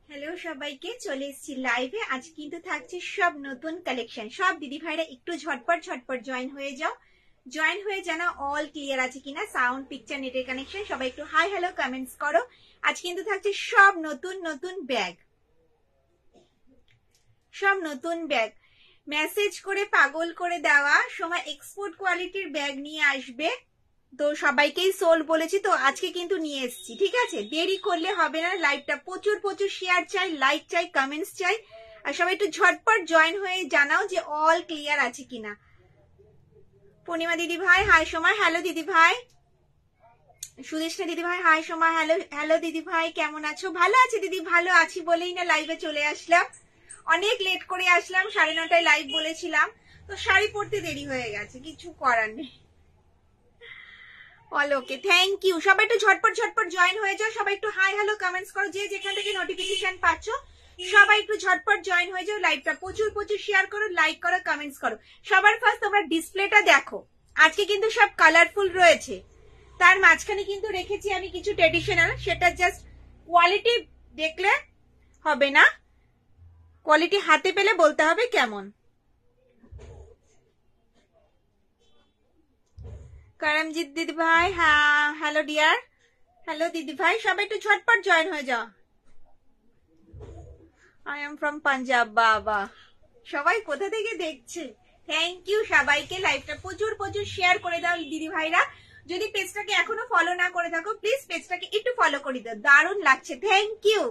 Hello সবাইকে, চলে এসেছি লাইভে। আজ কিন্তু থাকছে সব নতুন কালেকশন। সব দিদি ভাইরা একটু ঝটপট ঝটপট জয়েন হয়ে যাও, জয়েন হয়ে জানা অল ক্লিয়ার আছে কিনা, সাউন্ড পিকচার নেটের কানেকশন। সবাই একটু হাই হ্যালো কমেন্টস করো। আজ কিন্তু থাকছে সব নতুন নতুন ব্যাগ, সব নতুন ব্যাগ। মেসেজ করে পাগল করে দেওয়া সময় এক্সপোর্ট কোয়ালিটির ব্যাগ নিয়ে আসবে, তো সবাইকেই সোল বলেছি, তো আজকে কিন্তু নিয়ে এসেছি। ঠিক আছে, দেরি করলে হবে না। লাইভটা প্রচুর প্রচুর শেয়ার চাই, লাইক চাই, কমেন্টস চাই। আর সবাই একটু ঝটপট জয়েন হয়ে জানাও যে অল ক্লিয়ার আছে কিনা। পূর্ণিমা দিদি ভাই হাই, সময় হ্যালো দিদি ভাই। সুদেষ্ণা দিদি ভাই হাই, সময় হ্যালো। হ্যালো দিদি ভাই, কেমন আছো? ভালো আছি দিদি, ভালো আছি বলেই না লাইভে চলে আসলাম। অনেক লেট করে আসলাম, 9:30টায় লাইভ বলেছিলাম, তো শাড়ি পরতে দেরি হয়ে গেছে, কিছু করার নেই। All okay, thank you. সবাই একটু ঝটপট ঝটপট জয়েন হয়ে যাও। সবাই একটু হাই হ্যালো কমেন্টস করো, যে যেখান থেকে নোটিফিকেশন পাচ্ছ সবাই একটু ঝটপট জয়েন হয়ে যাও। লাইভটা প্রচুর প্রচুর শেয়ার করো, লাইক করো, কমেন্টস করো। সবার ফার্স্ট তোমরা ডিসপ্লেটা দেখো, আজকে কিন্তু সব কালারফুল রয়েছে। তার মাঝখানে কিন্তু রেখেছি আমি কিছু ট্রেডিশনাল, সেটা জাস্ট কোয়ালিটি দেখলে হবে না, কোয়ালিটি হাতে পেলে বলতে হবে কেমন। করমজিৎ দিদি ভাই, হ্যাঁ হ্যালো ডিয়ার, হ্যালো দিদি ভাই। সবাই একটু ঝটপট জয়েন হয়ে যাও। I am from Punjab. বাবা, সবাই কোথা থেকে দেখছে? থ্যাংক ইউ সবাইকে। লাইভটা প্রচুর প্রচুর শেয়ার করে দাও দিদি ভাইরা। যদি পেজটাকে এখনো ফলো না করে থাকো প্লিজ পেজটাকে একটু ফলো করে দাও, দারুণ লাগছে। Thank you.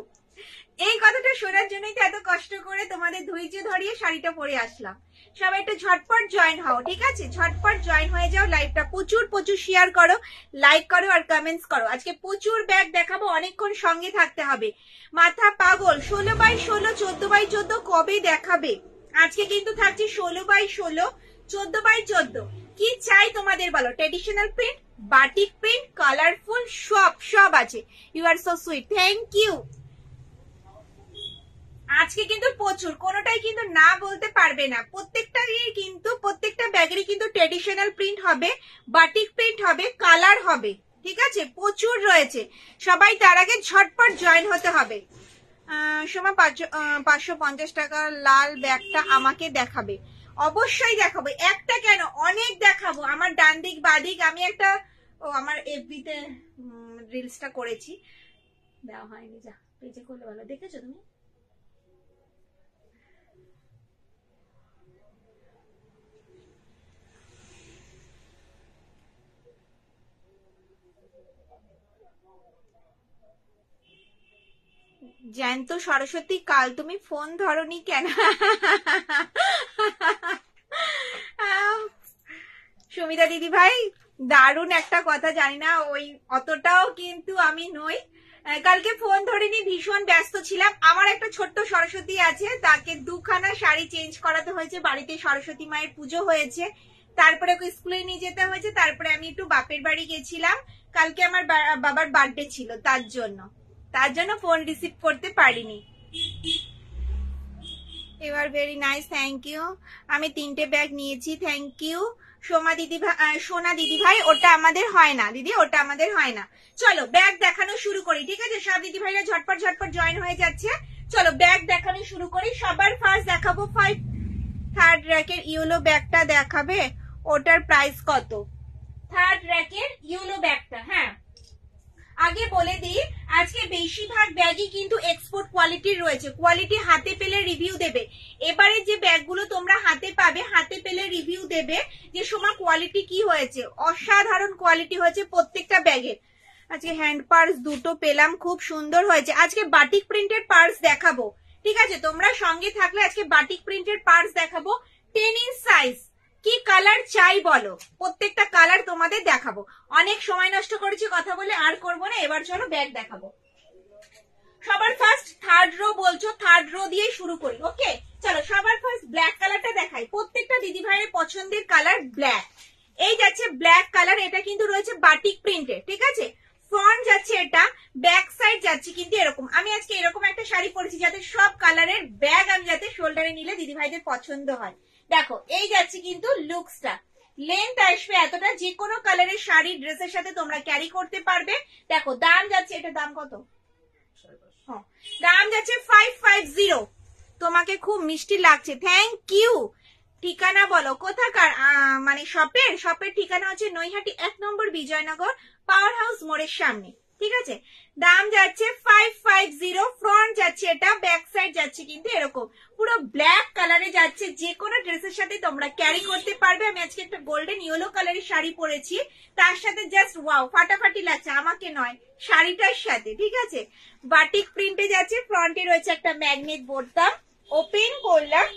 এই কথাটা শোনার জন্যই তো এত কষ্ট করে তোমাদের ধৈর্য ধরিয়ে শাড়িটা পরে আসলাম। সবাই একটু ঝটপট জয়েন হও, ঠিক আছে? ঝটপট জয়েন হয়ে যাও, লাইভটা প্রচুর প্রচুর শেয়ার করো, লাইক করো আর কমেন্টস করো। আজকে প্রচুর ব্যাগ দেখাবো, অনেকক্ষণ সঙ্গে থাকতে হবে। মাথা পাগল, 16x16, 14x14 কবে দেখাবে? আজকে কিন্তু থাকছে 16x16, 14x14। কি চাই তোমাদের বলো? Traditional print, batik print, colourful, সব আছে। You are so sweet, thank you. আজকে কিন্তু প্রচুর, কোনোটাই কিন্তু না বলতে পারবে না। প্রত্যেকটা ব্যাগেরই কিন্তু ট্রেডিশনাল প্রিন্ট হবে, বাটিক প্রিন্ট হবে, কালার হবে। ঠিক আছে, প্রচুর রয়েছে। সবাই তার আগে ঝটপট জয়েন হতে হবে। সোমা 550 টাকা লাল ব্যাগটা আমাকে দেখাবে? অবশ্যই দেখাবো। একটা কেন, অনেক দেখাবো। আমার ডান দিক বাদিক আমি একটা আমার এফবিতে রিলসটা করেছি, দেওয়া হয়নি, যা পেজে করলে ভালো। দেখেছো তুমি? জ্যান্ত সরস্বতী, কাল তুমি ফোন ধরনি কেন? সুমিতা দিদি ভাই, দারুণ একটা কথা, জানি না ওই অতটাও কিন্তু আমি নই। কালকে ফোন ধরিনি, ভীষণ ব্যস্ত ছিলাম। আমার একটা ছোট্ট সরস্বতী আছে, তাকে 2খানা শাড়ি চেঞ্জ করাতে হয়েছে। বাড়িতে সরস্বতী মায়ের পুজো হয়েছে, তারপরে ওকে স্কুলে নিয়ে যেতে হয়েছে, তারপরে আমি একটু বাপের বাড়ি গেছিলাম। কালকে আমার বাবার বার্থডে ছিল, তার জন্য ফোন রিসিভ করতে পারিনি। এবার ভেরি নাইস, থ্যাংক ইউ। আমি 3টে ব্যাগ নিয়েছি, থ্যাংক ইউ। সোনা দিদি ভাই, ওটা আমাদের হয় না দিদি, ওটা আমাদের হয় না। চলো ব্যাগ দেখানো শুরু করি, ঠিক আছে? সব দিদি ভাইরা ঝটপট ঝটপট জয়েন হয়ে যাচ্ছে। চলো ব্যাগ দেখানো শুরু করি। সবার ফার্স্ট দেখাবো 3rd র্যাকের ইয়েলো ব্যাগটা দেখাবে। ওটার প্রাইস কত? 3rd র্যাকের ইয়েলো ব্যাগটা, হ্যাঁ আগে বলে দিই, আজকে বেশিরভাগ ব্যাগই কিন্তু এক্সপোর্ট কোয়ালিটির রয়েছে। কোয়ালিটি হাতে পেলে রিভিউ দেবে। এবারে যে ব্যাগগুলো তোমরা হাতে পাবে, হাতে পেলে রিভিউ দেবে যে সোমা কোয়ালিটি কি হয়েছে। অসাধারণ কোয়ালিটি হয়েছে প্রত্যেকটা ব্যাগের। আজকে হ্যান্ড পার্স 2টো পেলাম, খুব সুন্দর হয়েছে। আজকে বাটিক প্রিন্টেড পার্স দেখাবো, ঠিক আছে? তোমরা সঙ্গে থাকলে আজকে বাটিক প্রিন্টেড পার্স দেখাবো। 10 ইঞ্চ সাইজ। কি কালার চাই বলো, প্রত্যেকটা কালার তোমাদের দেখাবো। অনেক সময় নষ্ট করেছি কথা বলে, আর করবো না। এবার চলো ব্যাগ দেখাবো। সবার ফার্স্ট থার্ড রো বলছো, থার্ড রো দিয়ে শুরু করি। ওকে চলো সবার ফার্স্ট ব্ল্যাক কালারটা দেখাই। প্রত্যেকটা দিদি ভাইয়ের পছন্দের কালার ব্ল্যাক। এই যাচ্ছে ব্ল্যাক কালার, এটা কিন্তু রয়েছে বাটিক প্রিন্টে, ঠিক আছে। ফ্রন্ট যাচ্ছে এটা, ব্যাক সাইড যাচ্ছে কিন্তু এরকম। আমি আজকে এরকম একটা শাড়ি পরেছি যাতে সব কালারের ব্যাগ আমি যাতে শোল্ডারে নিলে দিদি ভাইদের পছন্দ হয়। দেখো এই যাচ্ছে কিন্তু লুকসটা, লেন্থ আসবে এতটা, যে কোনো কালারের শাড়ি ড্রেসের সাথে তোমরা ক্যারি করতে পারবে। দেখো দাম যাচ্ছে, এটা দাম কত? দাম যাচ্ছে 550। তোমাকে খুব মিষ্টি লাগছে, থ্যাংক ইউ। ঠিকানা বলো কোথাকার, মানে শপের ঠিকানা হচ্ছে নৈহাটি 1 নম্বর বিজয়নগর পাওয়ার হাউস মোড়ের সামনে, ঠিক আছে। দাম যাচ্ছে 550। ফ্রন্ট যাচ্ছে এটা, ব্যাক সাইড যাচ্ছে কিন্তু এরকম, পুরো ব্ল্যাক কালারে যাচ্ছে, যে কোনো ড্রেসের সাথে তোমরা ক্যারি করতে পারবে। আমি আজকে একটা গোল্ডেন ইয়েলো কালারের শাড়ি পরেছি, তার সাথে জাস্ট ওয়াও ফাটাফাটি লাগছে, আমাকে নয় শাড়িটার সাথে, ঠিক আছে। বাটিক প্রিন্টে যাচ্ছে, ফ্রন্টে রয়েছে একটা ম্যাগনেট বোতাম, ওপেন করলাম।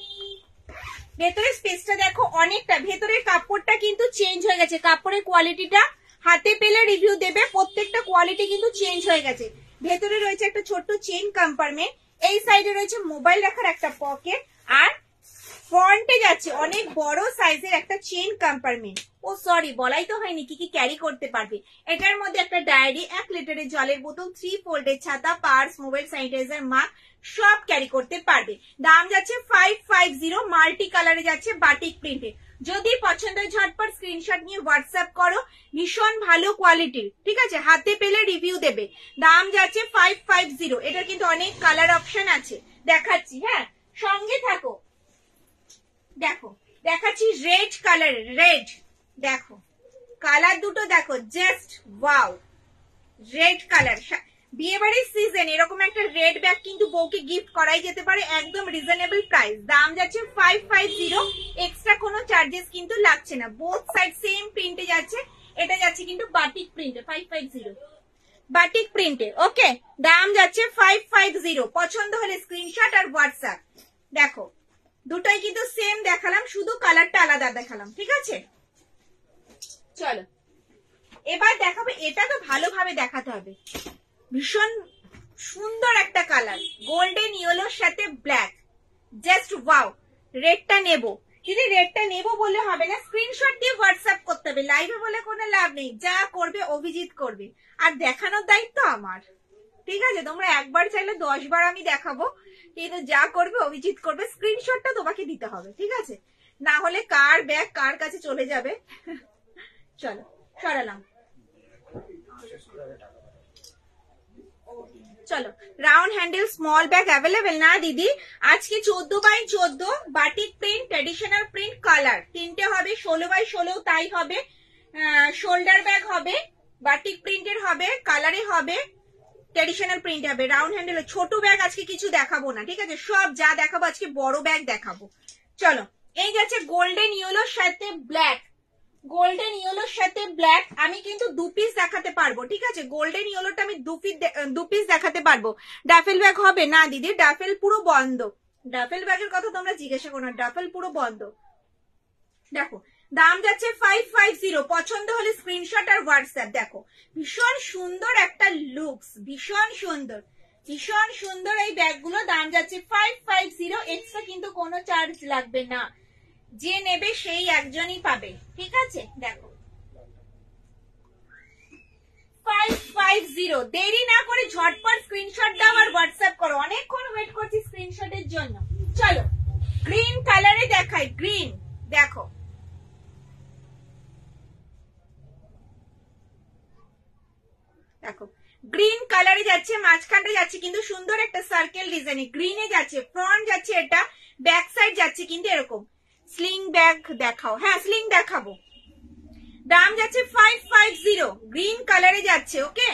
ভেতরের স্পেসটা দেখো অনেকটা, ভেতরের কাপড়টা কিন্তু চেঞ্জ হয়ে গেছে, কাপড়ের কোয়ালিটিটা হাতে পেলে রিভিউ দেবে, প্রত্যেকটা কোয়ালিটি কিন্তু চেঞ্জ হয়ে গেছে। ভেতরে রয়েছে একটা ছোট্ট চেইন কম্পার্টমেন্ট, এই সাইডে রয়েছে মোবাইল রাখার একটা পকেট, আর ফ্রন্টে যাচ্ছে অনেক বড় সাইজের একটা চেইন কম্পার্টমেন্ট। ও সরি বলাই তো হয়নি কি কি ক্যারি করতে পারবে। এটার মধ্যে একটা ডায়েরি, 1 লিটারের জলের বোতল, 3 ফোল্ডের ছাতা, পার্স, মোবাইল, স্যানিটাইজার, মাস্ক সব ক্যারি করতে পারবে। দাম যাচ্ছে 550, মাল্টি কালারে যাচ্ছে, বাটিক প্রিন্টে। যদি পছন্দ হয় ঝটপট স্ক্রিনশট নিয়ে হোয়াটসঅ্যাপ করো, ভীষণ ভালো কোয়ালিটির, ঠিক আছে, হাতে পেলে রিভিউ দেবে। দাম যাচ্ছে 550। এটার কিন্তু অনেক কালার অপশন আছে, দেখাচ্ছি, হ্যাঁ সঙ্গে থাকো। দেখো দেখাচ্ছি রেড কালার, রেড দেখো কালার দুটো দেখো, জাস্ট ওয়াও, রেড কালার। বিয়ে বাড়ির সিজন এরকম একটা রেড ব্যাগ কিন্তু বউকে গিফট করাই যেতে পারে, একদম রিজনেবল প্রাইস। দাম যাচ্ছে 550, এক্সট্রা কোনো চার্জেস কিন্তু লাগছে না, বোথ সাইড সেম প্রিন্টে যাচ্ছে। এটা যাচ্ছে কিন্তু বাটিক প্রিন্টে, 550 বাটিক প্রিন্টে। ওকে দাম যাচ্ছে 550। পছন্দ হলে স্ক্রিনশট আর হোয়াটসঅ্যাপ। দেখো দুটোই কিন্তু সেম দেখালাম, শুধু কালারটা আলাদা দেখালাম, ঠিক আছে। চলো এবার দেখাবো, এটা তো ভালোভাবে দেখাতে হবে, ভীষণ সুন্দর একটা কালার, গোল্ডেন ইয়েলোর সাথে ব্ল্যাক, জাস্ট ওয়াও। রেডটা নেবো দিদি, রেডটা নেবো বললে হবে না, স্ক্রিনশট দিয়ে হোয়াটসঅ্যাপ করতে হবে, লাইভে বলে কোনো লাভ নেই, যা করবে অভিজিৎ করবে, আর দেখানোর দায়িত্ব আমার, ঠিক আছে। তোমরা একবার চাইলে 10 বার আমি দেখাবো, কিন্তু যা করবে অভিজিৎ করবে, স্ক্রিনশটটা তোমাকে দিতে হবে, ঠিক আছে, না হলে কার ব্যাগ কার কাছে চলে যাবে। চলো সরালাম, চলো। Round handle small bag available না দিদি, আজকে 14x14 batik print, traditional print, colour তিনটে হবে, 16x16 তাই হবে, শোল্ডার ব্যাগ হবে, বাটিক প্রিন্টের হবে, কালারে হবে, ট্র্যাডিশনাল প্রিন্ট হবে, রাউন্ড হ্যান্ডেল। ছোট ব্যাগ আজকে কিছু দেখাবো না, ঠিক আছে, সব যা দেখাবো আজকে বড় ব্যাগ দেখাবো। চলো এই যাচ্ছে গোল্ডেন ইয়েলোর সাথে ব্ল্যাক, গোল্ডেন ইয়েলোর সাথে ব্ল্যাক, আমি কিন্তু 2 পিস দেখাতে পারবো, ঠিক আছে, গোল্ডেন ইয়েলোটা আমি 2 পিস দেখাতে পারবো। ডাফেল ব্যাগ হবে না দিদি, ডাফেল পুরো বন্ধ, ডাফেল ব্যাগের কথা তোমরা জিজ্ঞাসা করো না, ডাফেল পুরো বন্ধ। দেখো দাম যাচ্ছে 550, পছন্দ হলে স্ক্রিনশট আর হোয়াটসঅ্যাপ। দেখো ভীষণ সুন্দর একটা লুকস, ভীষণ সুন্দর, ভীষণ সুন্দর এই ব্যাগগুলো। দাম যাচ্ছে 550, এক্সট্রা কিন্তু কোনো চার্জ লাগবে না, যে নেবে সেই একজনই পাবে, ঠিক আছে। দেখো 550, দেরি না করে ঝটপট স্ক্রিনশট দাও আর হোয়াটসঅ্যাপ করো, অনেকক্ষণ ওয়েট করছি স্ক্রিনশটের জন্য। চলো গ্রিন কালারে দেখাই, গ্রিন দেখো, দেখো গ্রিন কালারে যাচ্ছে, মাঝখানটা যাচ্ছে কিন্তু সুন্দর একটা সার্কেল ডিজাইনে, গ্রিনে যাচ্ছে, ফ্রন্ট যাচ্ছে এটা, ব্যাক সাইড যাচ্ছে কিন্তু এরকম। স্লিং ব্যাগ দেখাও, হ্যাঁ স্লিং দেখাবো। দাম যাচ্ছে 550, গ্রিন কালারে যাচ্ছে, ওকে।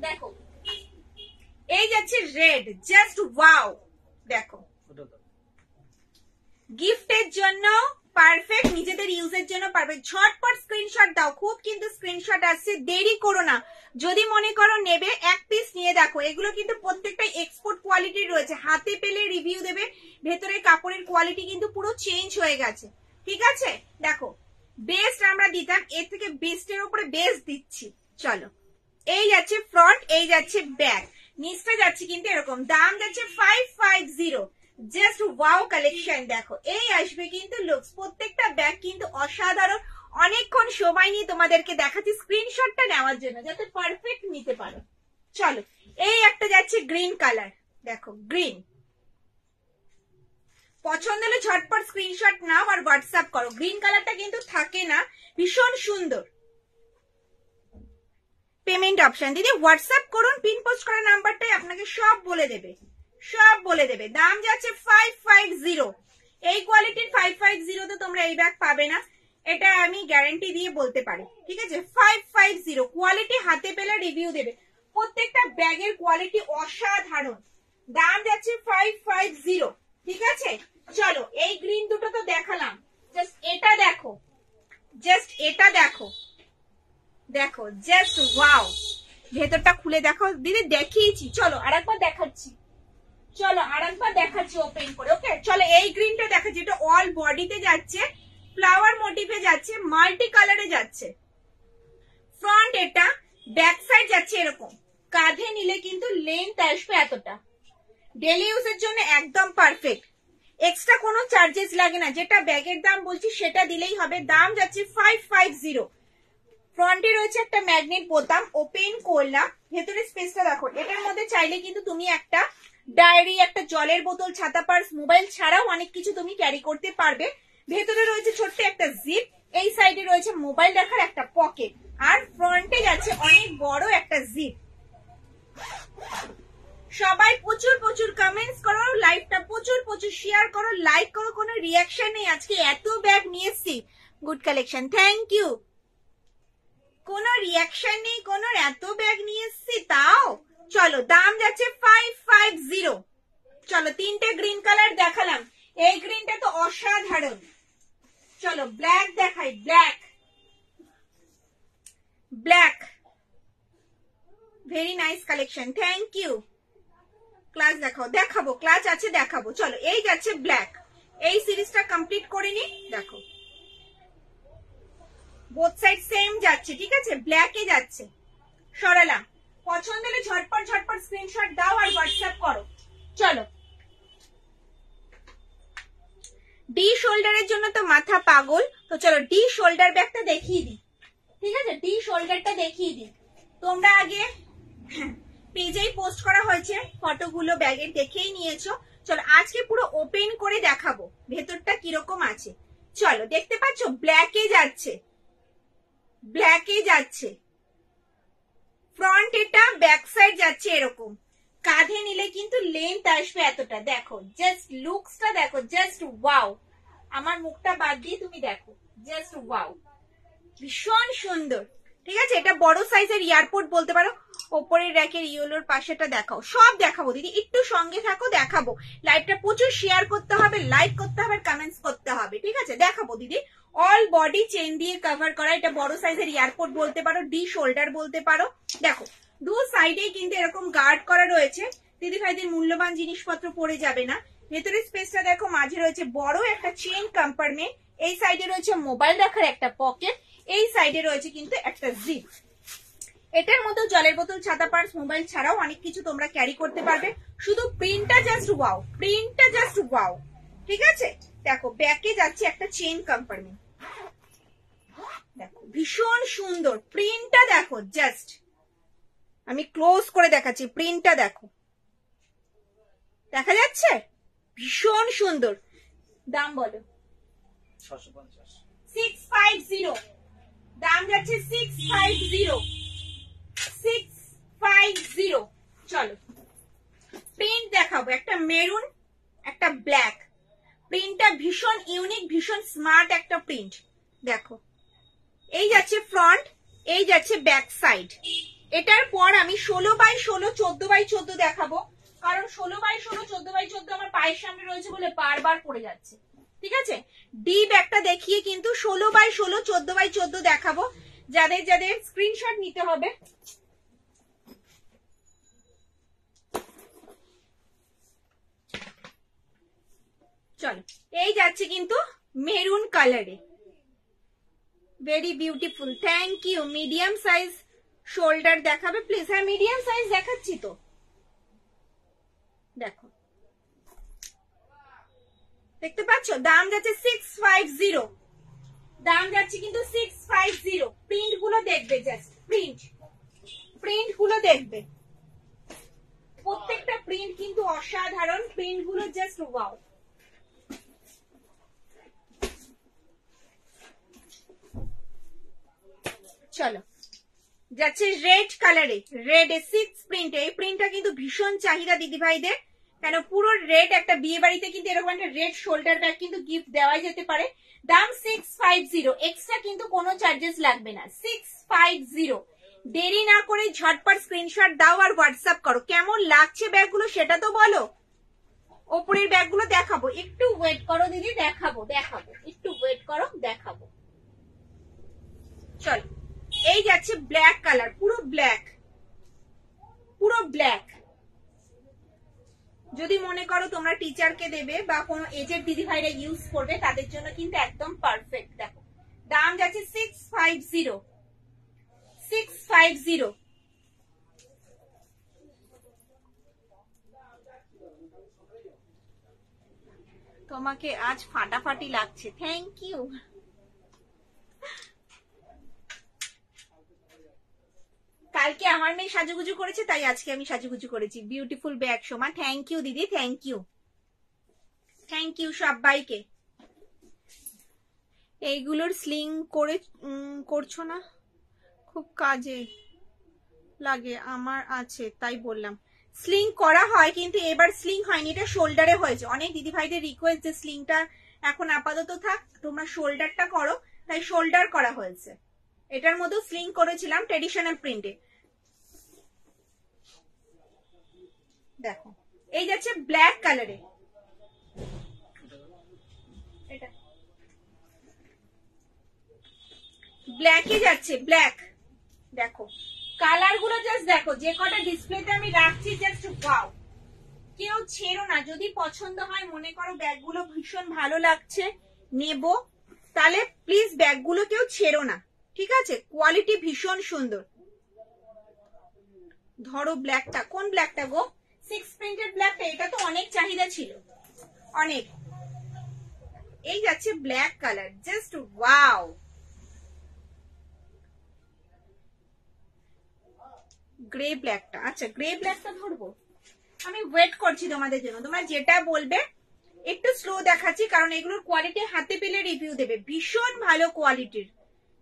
দেখো এই যাচ্ছে রেড, জাস্ট ওয়াও, দেখো গিফটের জন্য পারফেক্ট, নিজেদের ইউজের জন্য পারফেক্ট। ঝটপট স্ক্রিনশট দাও, খুব কিন্তু স্ক্রিনশট আসছে, দেরি করো না। যদি মনে করো নেবে 1 পিস নিয়ে দেখো, এগুলো কিন্তু প্রত্যেকটাই এক্সপোর্ট কোয়ালিটির রয়েছে, হাতে পেলে রিভিউ দেবে। ভেতরের কাপড়ের কোয়ালিটি কিন্তু পুরো চেঞ্জ হয়ে গেছে, ঠিক আছে। দেখো বেস্ট আমরা দিতাম, এর থেকে বেস্টের উপরে বেস্ট দিচ্ছি। চলো এই যাচ্ছে ফ্রন্ট, এই যাচ্ছে ব্যাক, নিচটা যাচ্ছে কিন্তু এরকম, দাম যাচ্ছে 550। জাস্ট ওয়াও কালেকশন দেখো, এই আসবে কিন্তু লুকস। প্রত্যেকটা ব্যাগ কিন্তু অসাধারণ। অনেকক্ষণ সময় নিয়ে তোমাদেরকে দেখাচ্ছি স্ক্রিনশটটা নেওয়ার জন্য যাতে পারফেক্ট নিতে পারো। চলো, এই একটা যাচ্ছে গ্রিন কালার, দেখো গ্রিন। পছন্দ হলে ঝটপট স্ক্রিনশট নাও আর হোয়াটসঅ্যাপ করো। গ্রিন কালারটা কিন্তু থাকে না, ভীষণ সুন্দর। পেমেন্ট অপশন দিদি হোয়াটসঅ্যাপ করুন, পিন পোস্ট করা নাম্বারটাই আপনাকে সব বলে দেবে, সব বলে দেবে। দাম যাচ্ছে 550। এই কোয়ালিটির 550 তো তোমরা এই ব্যাগ পাবে না, এটা আমি গ্যারান্টি দিয়ে বলতে পারি। ঠিক আছে, 550 কোয়ালিটি হাতে পেলে রিভিউ দেবে। প্রত্যেকটা ব্যাগের কোয়ালিটি অসাধারণ। দাম যাচ্ছে 550। ঠিক আছে, চলো এই গ্রিন দুটো তো দেখালাম, জাস্ট এটা দেখো, জাস্ট এটা দেখো, দেখো জাস্ট ওয়াও। ভেতরটা খুলে দেখো দিদি, দেখিয়েছি, চলো আরেকবার দেখাচ্ছি, চলো আরেকবার দেখাচ্ছি ওপেন করে। ওকে, চলো এই গ্রিনটা দেখাচ্ছি, এটা অল বডিতে যাচ্ছে, ফ্লাওয়ার মোটিভে যাচ্ছে, মাল্টি কালারে যাচ্ছে। ফ্রন্ট এটা, ব্যাক সাইড যাচ্ছে এরকম। কাঁধে নিলে কিন্তু লেন্থ আসবে এতটা, ডেলি ইউজের জন্য একদম পারফেক্ট। এক্সট্রা কোনো চার্জেস লাগে না, যেটা ব্যাগের দাম বলছি সেটা দিলেই হবে। দাম যাচ্ছে 550। ফ্রন্টে রয়েছে একটা ম্যাগনেট বোতাম, ওপেন করলাম, ভেতরে স্পেসটা দেখো। এটার মধ্যে চাইলে কিন্তু তুমি একটা ডায়েরি, একটা জলের বোতল, ছাতা, পার্স, মোবাইল ছাড়াও অনেক কিছু তুমি ক্যারি করতে পারবে। ভেতরে রয়েছে ছোট্ট একটা জিপ, এই সাইডে রয়েছে মোবাইল রাখার একটা পকেট, আর ফ্রন্টে যাচ্ছে অনেক বড় একটা জিপ। সবাই প্রচুর প্রচুর কমেন্টস করো, লাইভটা প্রচুর প্রচুর শেয়ার করো, লাইক করো। কোনো রিয়াকশন নেই, আজকে এত ব্যাগ নিয়ে এসছি, গুড কালেকশন, থ্যাংক ইউ। কোনো রিয়াকশন নেই, কোনো এত ব্যাগ নিয়ে এসছি তাও। চলো, দাম যাচ্ছে 550। চলো, তিনটে গ্রিন কালার দেখালাম, এই গ্রিনটা তো অসাধারণ। চলো ব্ল্যাক দেখাই, black, black, very nice collection, thank you. Clutch দেখাও, দেখাবো, ক্লাচ আছে দেখাবো। চলো, এই যাচ্ছে ব্ল্যাক, এই সিরিজটা কমপ্লিট করে নি, দেখো বোথ সাইড সেম যাচ্ছে। ঠিক আছে, ব্ল্যাকে যাচ্ছে, সরালাম। পছন্দ হলে ঝটপট ঝটপট স্ক্রিনশট দাও আর হোয়াটসঅ্যাপ করো। চলো, ডি শোল্ডারের জন্য তো মাথা পাগল, তো চলো ডি শোল্ডার ব্যাগটা দেখিয়ে দিই। ঠিক আছে, ডি শোল্ডারটা দেখিয়ে দিই। তোমরা আগে পেজেই পোস্ট করা হয়েছে ফটোগুলো, ব্যাগের দেখেই নিয়েছো। চলো আজকে পুরো ওপেন করে দেখাবো ভেতরটা কিরকম আছে। চলো, দেখতে পাচ্ছ ব্ল্যাকে যাচ্ছে, ব্ল্যাকে যাচ্ছে। ফ্রন্ট এটা, ব্যাক সাইড যাচ্ছে এরকম। কাঁধে নিলে কিন্তু লেন্থ আসবে এতটা, দেখো জাস্ট লুকসটা দেখো, জাস্ট ওয়াও। আমার মুখটা বাদ দিয়ে তুমি দেখো, জাস্ট ওয়াও, ভীষণ সুন্দর। ঠিক আছে, এটা বড় সাইজের এয়ারপোর্ট বলতে পারো। ওপরের র্যাকের ইয়েলোর পাশেটা দেখাও, সব দেখাবো দিদি, একটু সঙ্গে থাকো, দেখাবো। লাইভটা প্রচুর শেয়ার করতে হবে, লাইক করতে হবে, কমেন্টস করতে হবে। ঠিক আছে, দেখাবো দিদি। অল বডি চেন দিয়ে কভার করা, এটা বড় সাইজের এয়ারপোর্ট বলতে পারো, ডি শোল্ডার বলতে পারো। দেখো দু সাইডেই কিন্তু এরকম গার্ড করা রয়েছে, দিদি ভাইদের মূল্যবান জিনিসপত্র পড়ে যাবে না। ভেতরের স্পেসটা দেখো, মাঝে রয়েছে বড় একটা চেন কম্পার্টমেন্ট, এই সাইডে রয়েছে মোবাইল রাখার একটা পকেট, এই সাইডে রয়েছে কিন্তু একটা জিপ। এটার মধ্যে জলের বোতল, ছাতা, পার্স, মোবাইল ছাড়াও অনেক কিছু তোমরা ক্যারি করতে পারবে। শুধু প্রিন্টটা জাস্ট ওয়াও, প্রিন্টটা জাস্ট ওয়াও। ঠিক আছে, দেখো ব্যাকে যাচ্ছে একটা চেন কম্পার্টমেন্ট, দেখো ভীষণ সুন্দর প্রিন্টটা, দেখো জাস্ট আমি ক্লোজ করে দেখাচ্ছি, প্রিন্টটা দেখো, দেখা যাচ্ছে ভীষণ সুন্দর। দাম বলো? 650। দাম যাচ্ছে 650, 650। চলো প্রিন্ট দেখাবো, একটা মেরুন, একটা ব্ল্যাক। প্রিন্টটা ভীষণ ইউনিক, ভীষণ স্মার্ট একটা প্রিন্ট। দেখো এই যাচ্ছে ফ্রন্ট, এই যাচ্ছে ব্যাক সাইড। এটার পর আমি 16x16, 14x14 দেখাবো, কারণ 16x16, 14x14 আমার পায়ের সামনে রয়েছে বলে বারবার পড়ে যাচ্ছে। ঠিক আছে, ডি ব্যাগটা দেখিয়ে কিন্তু 16x16, 14x14 দেখাবো। যাদের যাদের স্ক্রিনশট নিতে হবে, চলো এই যাচ্ছে কিন্তু মেরুন কালারে, very beautiful, thank you. Medium size shoulder দেখাবে প্লিজ? হ্যাঁ মিডিয়াম সাইজ দেখাচ্ছি তো, দেখো, দেখতে পাচ্ছ? দাম যাচ্ছে 650, দাম যাচ্ছে কিন্তু 650। প্রিন্ট গুলো দেখবে, জাস্ট প্রিন্ট গুলো দেখবে, প্রত্যেকটা প্রিন্ট কিন্তু অসাধারণ, প্রিন্ট গুলো জাস্ট ওয়াও। চলো, যাচ্ছে রেড কালারে, রেড 6 প্রিন্ট। এই প্রিন্টটা কিন্তু ভীষণ চাহিদা দিদি ভাইদের, কেন পুরো রেড একটা বিয়ে বাড়িতে কিন্তু এরকম একটা রেড শোল্ডার ব্যাগ কিন্তু গিফট দেওয়া যেতে পারে। দাম 650, এক্সট্রা কিন্তু কোনো চার্জেস লাগবে না। 650। দেরি না করে ঝটপট স্ক্রিনশট দাও আর হোয়াটসঅ্যাপ করো। কেমন লাগছে ব্যাগগুলো সেটা তো বলো। ওপরের ব্যাগগুলো দেখাবো, একটু ওয়েট করো দিদি, দেখাবো একটু ওয়েট করো, দেখাবো। চলো, এই যাচ্ছে ব্ল্যাক কালার, পুরো ব্ল্যাক। যদি মনে করো তোমরা টিচারকে দেবে বা কোনো এজেড দিদি ভাইরা ইউজ করবে, তাদের জন্য কিন্তু একদম পারফেক্ট। দেখো, দাম যাচ্ছে 650। তোমাকে আজ ফাটাফাটি লাগছে, থ্যাংক ইউ। কালকে আমার মেয়ে সাজুগুজু করেছে, তাই আজকে আমি সাজুগুজু করেছি। Beautiful bag Soma, thank you দিদি, থ্যাংক ইউ সবাইকে। এইগুলোর স্লিং করছো না? খুব কাজে লাগে আমার, আছে তাই বললাম। স্লিং করা হয়, কিন্তু এবার স্লিং হয়নি, এটা শোল্ডারে হয়েছে। অনেক দিদি ভাইদের রিকোয়েস্ট যে স্লিংটা এখন আপাতত থাক, তোমরা শোল্ডারটা করো, তাই শোল্ডার করা হয়েছে। এটার মধ্যে স্লিং করেছিলাম ট্রেডিশনাল প্রিন্টে। দেখো, এই যাচ্ছে ব্ল্যাক কালারে, এটা ব্ল্যাকে যাচ্ছে, ব্ল্যাক। দেখো কালার গুলো জাস্ট দেখো, যে কটা ডিসপ্লেতে আমি রাখছি, জাস্ট ওয়াও। কেউ ছেড়ো না, যদি পছন্দ হয়, মনে করো ব্যাগগুলো ভীষণ ভালো লাগছে, নেব, তাহলে প্লিজ ব্যাগগুলো কেউ ছেড়ো না, ঠিক আছে? কোয়ালিটি ভীষণ সুন্দর। ধরো ব্ল্যাকটা, কোন ব্ল্যাকটা গো? 6 প্রিন্টেড ব্ল্যাকটা, এটা তো অনেক চাহিদা ছিল, অনেক। এই যাচ্ছে black colour, just wow. Grey ব্ল্যাকটা, আচ্ছা গ্রে ব্ল্যাকটা ধরবো, আমি ওয়েট করছি তোমাদের জন্য। তোমরা যেটা বলবে, একটু স্লো দেখাচ্ছি, কারণ এগুলোর কোয়ালিটি হাতে পেলে রিভিউ দেবে। ভীষণ ভালো কোয়ালিটির,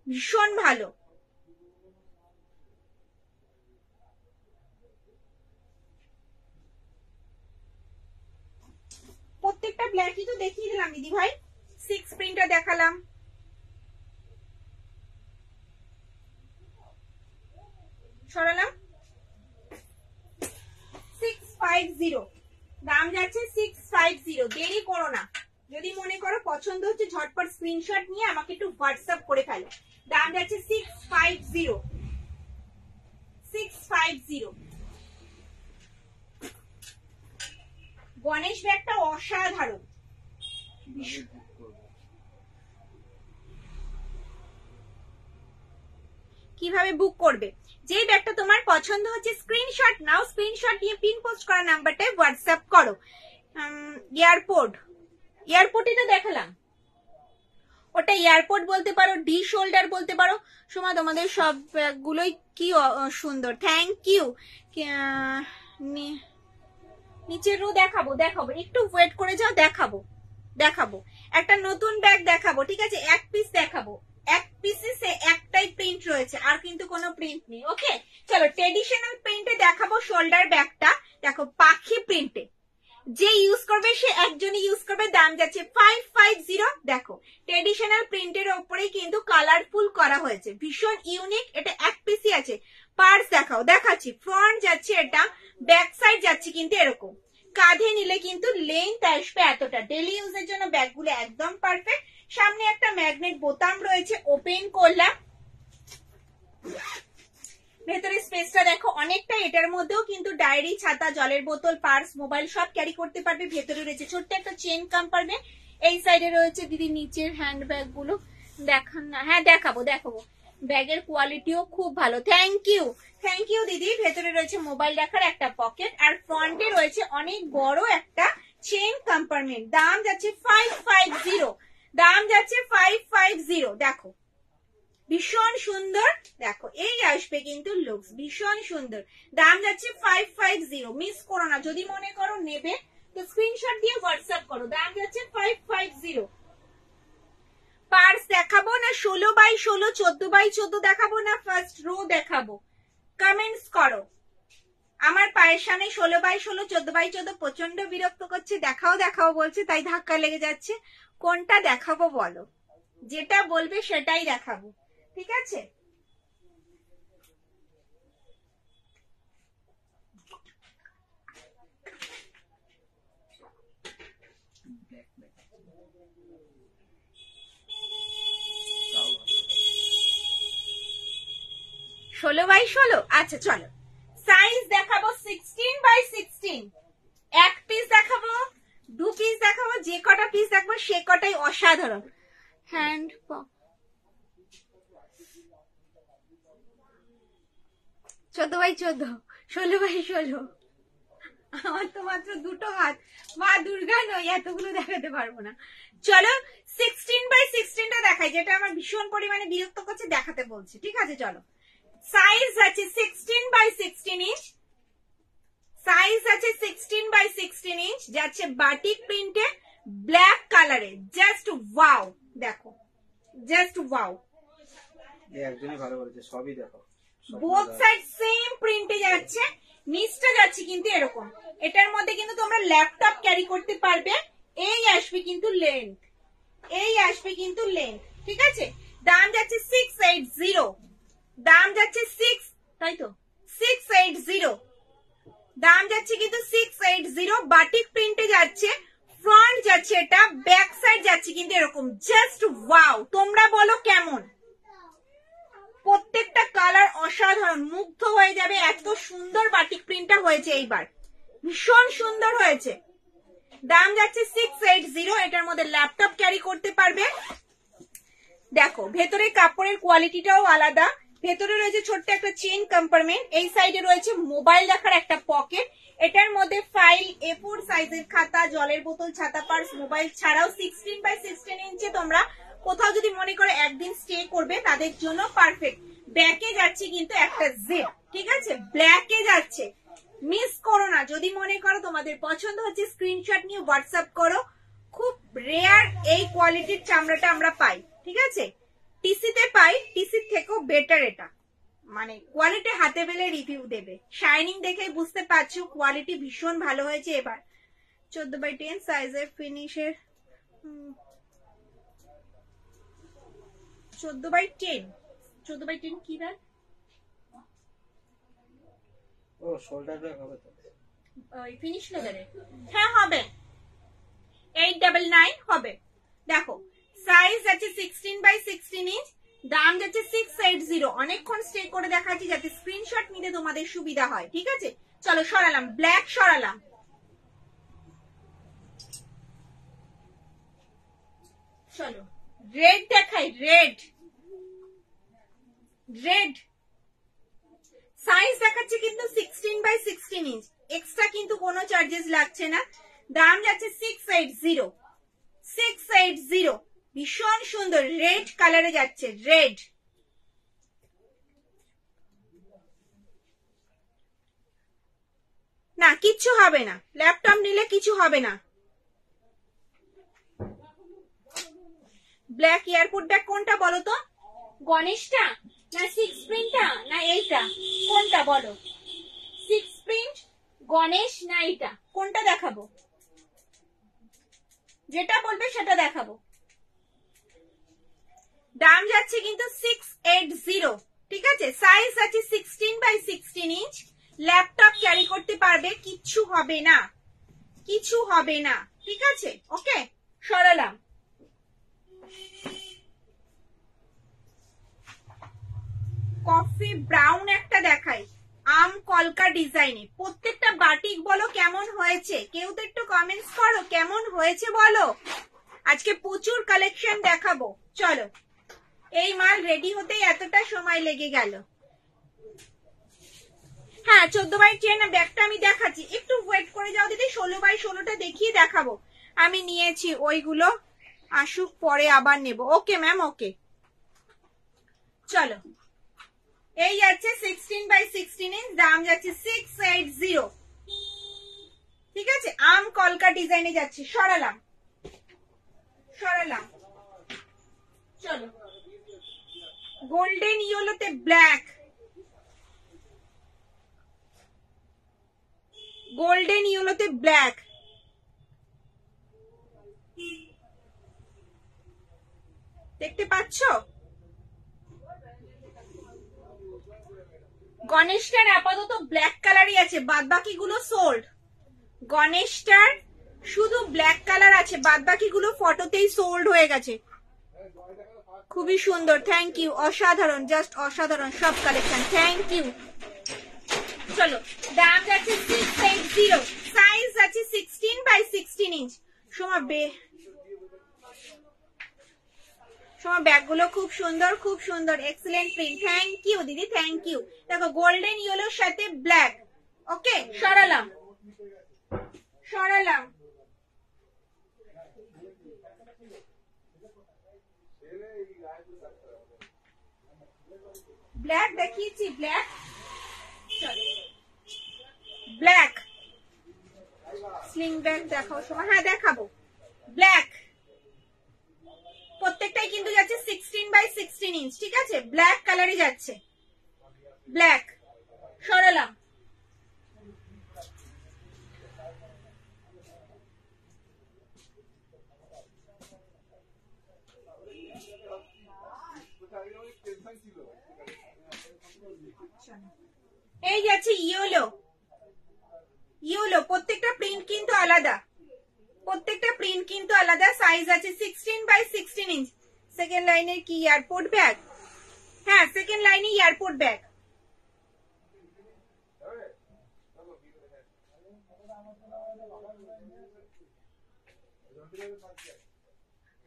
ভীষণ ভালো। প্রত্যেকটা ব্ল্যাকই তো দেখিয়ে দিলাম দিদি ভাই, 6 প্রিন্টটা দেখালাম। সরালাম, 650, দাম যাচ্ছে 650। দেরি করো না, যদি মনে করো পছন্দ হচ্ছে, ঝটপট স্ক্রিনশট নিয়ে আমাকে একটু হোয়াটসঅ্যাপ করে ফেলো। দাম যাচ্ছে 650। গণেশ ব্যাগটা অসাধারণ। কিভাবে বুক করবে? যে ব্যাগটা তোমার পছন্দ হচ্ছে স্ক্রিনশট নাও, স্ক্রিনশট নিয়ে পিন পোস্ট করা নাম্বারটায় হোয়াটসঅ্যাপ করো। এয়ারপোর্টই তো দেখালাম, ওটা এয়ারপোর্ট বলতে পারো, ডি শোল্ডার বলতে পারো। সোমা তোমাদের সব ব্যাগগুলোই কি সুন্দর, থ্যাংক ইউ। নিচের রো দেখাবো, একটু ওয়েট করে যাও, দেখাবো একটা নতুন ব্যাগ দেখাবো, ঠিক আছে? এক পিস দেখাবো, এক পিসে একটাই প্রিন্ট রয়েছে, আর কিন্তু কোনো প্রিন্ট নেই। ওকে, চলো ট্রেডিশনাল প্রিন্টে দেখাবো শোল্ডার ব্যাগটা। দেখো পাখি প্রিন্টে, যে ইউজ করবে সে একজনই ইউজ করবে। দাম যাচ্ছে 550। দেখো ট্রেডিশনাল প্রিন্টের ওপরেই কিন্তু কালারফুল করা হয়েছে, ভীষণ ইউনিক। এটা এক পিসই আছে। পার্স দেখাচ্ছি। ফ্রন্ট যাচ্ছে এটা, ব্যাক সাইড যাচ্ছে কিন্তু এরকম। কাঁধে নিলে কিন্তু লেন্থ আসবে এতটা। ডেলি ইউজের জন্য ব্যাগগুলো একদম পারফেক্ট। সামনে একটা ম্যাগনেট বোতাম রয়েছে, ওপেন করলাম, ভেতরে স্পেসটা দেখো অনেকটা। এটার মধ্যেও কিন্তু ডায়েরি, ছাতা, জলের বোতল, পার্স, মোবাইল সব ক্যারি করতে পারবে। ভেতরে রয়েছে ছোট্ট একটা চেন কম্পার্টমেন্ট। এই সাইডে রয়েছে দিদি নিচের হ্যান্ড ব্যাগ গুলো। দেখান না? হ্যাঁ দেখাবো। ব্যাগের কোয়ালিটিও খুব ভালো। থ্যাংক ইউ দিদি। ভেতরে রয়েছে মোবাইল রাখার একটা পকেট, আর ফ্রন্টে রয়েছে অনেক বড় একটা চেইন কম্পার্টমেন্ট। দাম যাচ্ছে 550, দাম যাচ্ছে 550। দেখো ভীষণ সুন্দর, দেখো এই আসবে কিন্তু লুকস ভীষণ সুন্দর। দাম যাচ্ছে 550, মিস করো না। যদি মনে করো নেবে তো স্ক্রিনশট দিয়ে হোয়াটসঅ্যাপ করো। দাম যাচ্ছে 550। পার্স দেখাবো না 16x16, 14x14 দেখাবো না ফার্স্ট রো দেখাবো? কমেন্টস করো। আমার পায়ের সামনে 16x16, 14x14 প্রচন্ড বিরক্ত করছে। দেখাও বলছে, তাই ধাক্কা লেগে যাচ্ছে। কোনটা দেখাবো বলো? যেটা বলবে সেটাই দেখাবো, ঠিক আছে? ষোলো বাই 16, আচ্ছা চলো। সাইজ দেখাবো 16x16। এক পিস দেখাবো, 2 পিস দেখাবো, যে কটা পিস দেখাবো সে কটাই অসাধারণ। Hand 14x14, 16x16। আমার তো মাত্র 2টো হাত, মা দুর্গা নই, এতগুলো দেখাতে পারবো না। চলো 16x16টা দেখাই, যেটা আমার ভীষণ পরিমাণে বিরক্ত করছে, দেখাতে বলছি, ঠিক আছে? চলো। সাইজ আছে 16x16 ইঞ্চ, সাইজ আছে 16x16 ইঞ্চ, যাচ্ছে বাটিক প্রিন্টে ব্ল্যাক কালারে। জাস্ট ওয়াও, দেখো জাস্ট ওয়াও। একজনই ভালো বলেছে, সবই দেখো। বোথ সাইড সেম প্রিন্টে যাচ্ছে, নিচটা যাচ্ছে কিন্তু এরকম। এটার মধ্যে কিন্তু তোমরা ল্যাপটপ ক্যারি করতে পারবে। এই আসবে কিন্তু লেন্থ, এই আসবে কিন্তু লেন্থ, ঠিক আছে? দাম যাচ্ছে 680, দাম যাচ্ছে 6, তাই তো 680, দাম যাচ্ছে কিন্তু 680। বাটিক প্রিন্টে যাচ্ছে, ফ্রন্ট যাচ্ছে এটা, ব্যাক সাইড যাচ্ছে কিন্তু এরকম। Just wow. তোমরা বলো কেমন? প্রত্যেকটা কালার অসাধারণ, মুগ্ধ হয়ে যাবে। এত সুন্দর বাটিক প্রিন্টটা হয়েছে এইবার, ভীষণ সুন্দর হয়েছে। দাম যাচ্ছে 680। এটার মধ্যে ল্যাপটপ ক্যারি করতে পারবে। দেখো ভেতরে কাপড়ের কোয়ালিটিটাও আলাদা। ভেতরে রয়েছে ছোট্ট একটা চেইন কম্পার্টমেন্ট, এই সাইডে রয়েছে মোবাইল রাখার একটা পকেট। এটার মধ্যে ফাইল, A4 সাইজের খাতা, জলের বোতল, ছাতা, পার্স, মোবাইল ছাড়াও 16x16 ইঞ্চে তোমরা কোথাও যদি মনে করো একদিন স্টে করবে তাদের জন্য পারফেক্ট। ব্যাকে যাচ্ছে কিন্তু একটা জিপ, ঠিক আছে? ব্ল্যাকে যাচ্ছে, মিস করো না। যদি মনে করো তোমাদের পছন্দ হচ্ছে স্ক্রিনশট নিয়ে হোয়াটসঅ্যাপ করো। খুব রেয়ার এই কোয়ালিটির চামড়াটা আমরা পাই, ঠিক আছে? টিসিতে পাই, টিসির থেকেও বেটার এটা, মানে কোয়ালিটি হাতে পেলে রিভিউ দেবে। শাইনিং দেখেই বুঝতে পারছো কোয়ালিটি ভীষণ ভালো হয়েছে। এবার 14x10 সাইজের ফিনিশের, 14x10, 14x10 কি ব্যাগ? ও শোল্ডার ব্যাগ হবে তো, ওই ফিনিশ লেদারে। হ্যাঁ হবে, 899 হবে। দেখো সাইজ আছে 16x16 ইঞ্চ, দাম যাচ্ছে 680। অনেকক্ষণ স্টে করে দেখাচ্ছি যাতে স্ক্রিনশট নিতে তোমাদের সুবিধা হয়, ঠিক আছে? চলো সরালাম, ব্ল্যাক সরালাম। চলো রেড দেখাই, রেড, রেড সাইজ দেখাচ্ছে কিন্তু 16x16 ইঞ্চ, এক্সট্রা কিন্তু কোনো চার্জেস লাগছে না। দাম যাচ্ছে 680, 680। ভীষণ সুন্দর রেড কালারে যাচ্ছে, রেড। না কিচ্ছু হবে না, ল্যাপটপ নিলে কিছু হবে না। ব্ল্যাক এয়ারপোর্ট ব্যাগ কোনটা বলো তো? গণেশটা না 6 প্রিন্টটা না এইটা? কোনটা বলো? 6 প্রিন্ট গণেশ না এইটা? কোনটা দেখাবো? যেটা বলবে সেটা দেখাবো। দাম যাচ্ছে কিন্তু 680, ঠিক আছে? সাইজ আছে 16x16 ইঞ্চ, ল্যাপটপ ক্যারি করতে পারবে, কিচ্ছু হবে না, কিছু হবে না, ঠিক আছে? ওকে সরালাম। কফি ব্রাউন একটা দেখাই, আম কলকা ডিজাইনে। প্রত্যেকটা বাটিক বলো কেমন হয়েছে, কেউ তো একটু কমেন্টস করো কেমন হয়েছে বলো। আজকে প্রচুর কালেকশন দেখাবো, চলো। এই মাল রেডি হতেই এতটা সময় লেগে গেল। হ্যাঁ 14 চেন ব্যাগটা আমি দেখাচ্ছি, একটু ওয়েট করে যাও দিদি। 16x16টা দেখিয়ে দেখাবো। আমি নিয়েছি ওইগুলো, আসুক পরে আবার নেব। ওকে ম্যাম, ওকে। চলো, এই যাচ্ছে 16x16 ইঞ্চ, দাম যাচ্ছে 680। ঠিক আছে, আম কলকা ডিজাইনে যাচ্ছে। সরালাম সরালাম। চলো, গোল্ডেন ইয়েলোতে ব্ল্যাক, গোল্ডেন ইয়েলোতে ব্ল্যাক। দেখতে পাচ্ছ? গণেশটার আপাতত ব্ল্যাক কালারই আছে, বাদ বাকি গুলো সোল্ড। গণেশটার শুধু ব্ল্যাক কালার আছে, বাদ বাকি গুলো ফটোতেই সোল্ড হয়ে গেছে। খুবই সুন্দর, থ্যাংক ইউ। অসাধারণ, জাস্ট অসাধারণ সব কালেকশন, থ্যাংক ইউ। চলো, দাম যাচ্ছে 680, সাইজ আছে 16x16 ইঞ্চ। সোমা ব্যাগগুলো খুব সুন্দর, খুব সুন্দর, এক্সেলেন্ট প্রিন্ট। থ্যাংক ইউ দিদি, থ্যাংক ইউ। দেখো গোল্ডেন ইয়েলোর সাথে ব্ল্যাক। ওকে, সরালাম সরালাম। ব্ল্যাক দেখিয়েছি, ব্ল্যাক। ব্ল্যাক স্লিং ব্যাগ দেখাও সময়। হ্যাঁ দেখাবো, ব্ল্যাক। প্রত্যেকটাই কিন্তু যাচ্ছে 16x16 ইঞ্চ। ঠিক আছে, ব্ল্যাক কালারে যাচ্ছে, ব্ল্যাক। সরালাম। এই যাচ্ছে ইয়েলো, ইয়েলো। প্রত্যেকটা প্রিন্ট কিন্তু আলাদা, প্রত্যেকটা প্রিন্ট কিন্তু আলাদা। সাইজ আছে 16x16 ইঞ্চ। সেকেন্ড লাইনের কি এয়ারপোর্ট ব্যাগ? হ্যাঁ, সেকেন্ড লাইনে এয়ারপোর্ট ব্যাগ।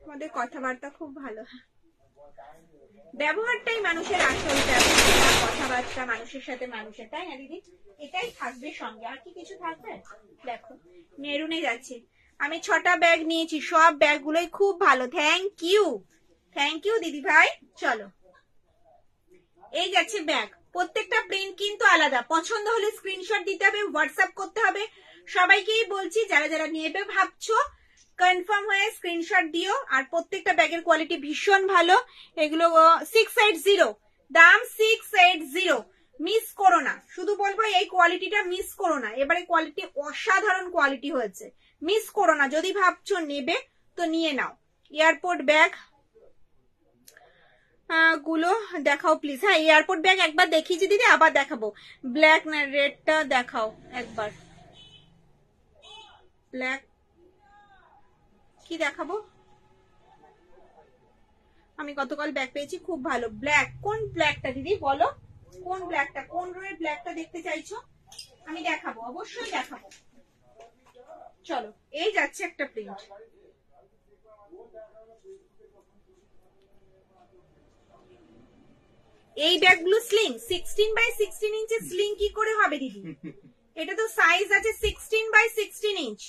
আমাদের কথাবার্তা খুব ভালো, ব্যবহারটাই মানুষের আসল ব্যবহার, কথাবার্তা মানুষের সাথে মানুষের, তাই না দিদি? এটাই থাকবে সঙ্গে, আর কি কিছু থাকবে? দেখো মেরুনে যাচ্ছে। আমি 6টা ব্যাগ নিয়েছি, সব ব্যাগগুলোই খুব ভালো। থ্যাংক ইউ, থ্যাংক ইউ দিদি ভাই। চলো, এই যাচ্ছে ব্যাগ। প্রত্যেকটা প্রিন্ট কিন্তু আলাদা। পছন্দ হলে স্ক্রিনশট দিতে হবে, হোয়াটসঅ্যাপ করতে হবে। সবাইকেই বলছি, যারা যারা নেবে ভাবছো কনফার্ম হয়ে স্ক্রিনশট দিও। আর প্রত্যেকটা ব্যাগের কোয়ালিটি ভীষণ ভালো। এগুলো 680, দাম 680। মিস করো না, শুধু বলবো এই কোয়ালিটিটা মিস করো না। এবারে কোয়ালিটি অসাধারণ কোয়ালিটি হয়েছে, মিস করো না। যদি ভাবছো নেবে তো নিয়ে নাও। এয়ারপোর্ট ব্যাগ গুলো দেখাও প্লিজ। হ্যাঁ, এয়ারপোর্ট ব্যাগ একবার দেখিয়েছি দিদি, আবার দেখাবো। ব্ল্যাক না রেডটা দেখাও একবার। ব্ল্যাক কি দেখাবো? আমি গতকাল ব্যাগ পেয়েছি, খুব ভালো। ব্ল্যাক, কোন ব্ল্যাকটা দিদি বলো? কোন ব্ল্যাকটা, কোন রোয়ের ব্ল্যাকটা দেখতে চাইছো? আমি দেখাবো, অবশ্যই দেখাবো। চলো, এই যাচ্ছে একটা প্রিন্ট। এই ব্যাগগুলো স্লিং, 16x16 ইঞ্চের স্লিং কি করে হবে দিদি? এটা তো সাইজ আছে 16x16 ইঞ্চ।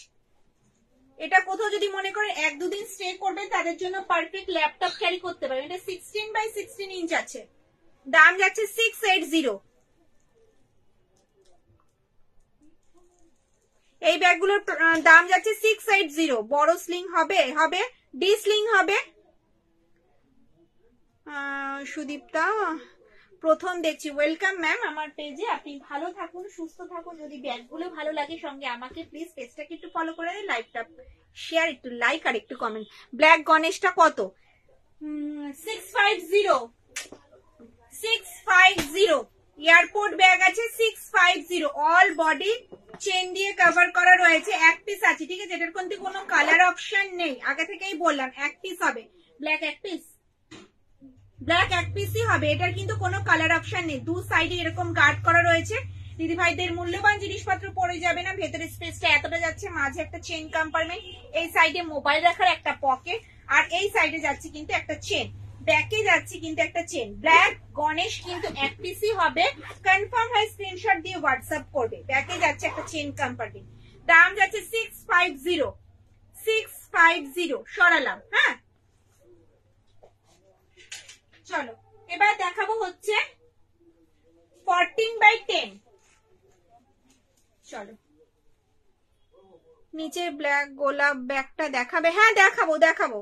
এটা কোথাও যদি মনে করেন 1-2 দিন স্টে করবে, তাদের জন্য পারফেক্ট ল্যাপটপ ক্যারি করতে পারবে। এটা 16x16 ইঞ্চ আছে, দাম যাচ্ছে 680। এই ব্যাগগুলোর দাম যাচ্ছে 680। বড় স্লিং হবে, হবে ডি স্লিং হবে। সুদীপ্তা প্রথম দেখছি, ওয়েলকাম ম্যাম আমার পেজে। আপনি ভালো থাকুন, সুস্থ থাকুন। যদি ব্যাগগুলো ভালো লাগে সঙ্গে আমাকে প্লিজ পেজটাকে একটু ফলো করে দিন, লাইভটা শেয়ার, একটু লাইক আর একটু কমেন্ট। ব্ল্যাক গণেশটা কত? 650, 650। এয়ারপোর্ট ব্যাগ আছে 650। অল বডি চেন দিয়ে কভার করা রয়েছে। এক পিস আছে, ঠিক আছে? এটার কিন্তু কোনো কালার অপশন নেই, আগে থেকেই বললাম। এক পিস হবে, ব্ল্যাক এক পিস, ব্ল্যাক এক পিসই হবে। এটার কিন্তু কোনো কালার অপশন নেই। দু সাইডে এরকম গার্ড করা রয়েছে। দিদি ভাইদের মূল্যবান জিনিসপত্র পড়ে যাবে না। ভেতরে স্পেসটা এতটা যাচ্ছে, মাঝে একটা চেন কম্পার্টমেন্ট, এই সাইডে মোবাইল রাখার একটা পকেট, আর এই সাইডে যাচ্ছে কিন্তু একটা চেন। ব্যাকে যাচ্ছে কিন্তু একটা চেন ব্ল্যাক গণেশ কিন্তু এক পিসই হবে, কনফার্ম হয় স্ক্রিনশট দিয়ে হোয়াটসঅ্যাপ করবে। ব্যাকে যাচ্ছে একটা চেন কম্পার্টমেন্ট, দাম যাচ্ছে 650 650 সরালাম। হ্যাঁ চলো এবার দেখাবো হচ্ছে 14/10। চলো নিচের ব্ল্যাক গোলাপ ব্যাগটা দেখাবে? হ্যাঁ দেখাবো দেখাবো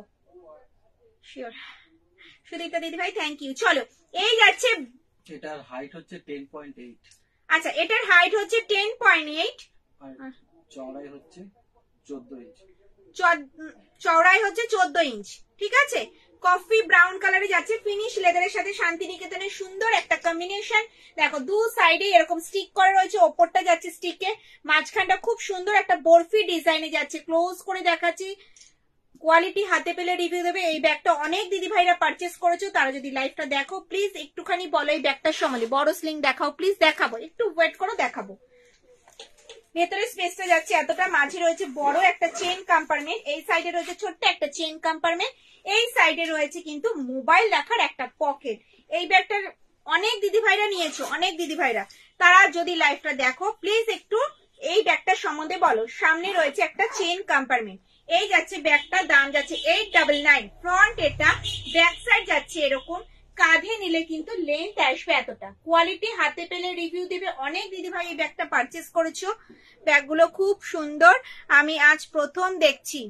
শিওর। সুদীপ্তা দিদি ভাই থ্যাংক ইউ। চলো এই যাচ্ছে, এটার হাইট হচ্ছে 10.8 আচ্ছা এটার হাইট হচ্ছে 10.8 আর চওড়াই হচ্ছে 14 ইঞ্চি। চওড়াই হচ্ছে 14 ইঞ্চ। ঠিক আছে, কফি ব্রাউন কালারে যাচ্ছে, ফিনিশ লেদারের সাথে শান্তিনিকেতনের সুন্দর একটা কম্বিনেশন। দেখো দু সাইডে এরকম স্টিক করা রয়েছে, ওপরটা যাচ্ছে স্টিকে, মাঝখানটা খুব সুন্দর একটা বরফি ডিজাইনে যাচ্ছে। ক্লোজ করে দেখাচ্ছি, কোয়ালিটি হাতে পেলে রিভিউ দেবে। এই ব্যাগটা অনেক দিদি ভাইরা পারচেস করেছো, তারা যদি লাইভটা দেখো প্লিজ একটুখানি বলো এই ব্যাগটার সম্বন্ধে। বড় স্লিং দেখাও প্লিজ, দেখাবো একটু ওয়েট করো দেখাবো। ভেতরে স্পেসটা যাচ্ছে এতটা, মাঝে রয়েছে বড় একটা চেন কম্পার্টমেন্ট, এই সাইডে রয়েছে ছোট্ট একটা চেন কম্পার্টমেন্ট, এই সাইডে রয়েছে কিন্তু মোবাইল রাখার একটা পকেট। এই ব্যাগটার অনেক দিদি ভাইরা নিয়েছো, অনেক দিদি ভাইরা, তারা যদি লাইভটা দেখো প্লিজ একটু এই ব্যাগটার সম্বন্ধে বলো। সামনে রয়েছে একটা চেন কম্পার্টমেন্ট, এই যাচ্ছে ব্যাগটার দাম যাচ্ছে 899। ফ্রন্ট এটা, ব্যাক সাইড যাচ্ছে এরকম, কাঁধে নিলে কিন্তু লেন্থ আসবে এতটা। কোয়ালিটি হাতে পেলে রিভিউ দিবে। অনেক দিদি ভাই এই ব্যাগটা পারচেস করেছো, ব্যাগগুলো খুব সুন্দর, আমি আজ প্রথম দেখছি।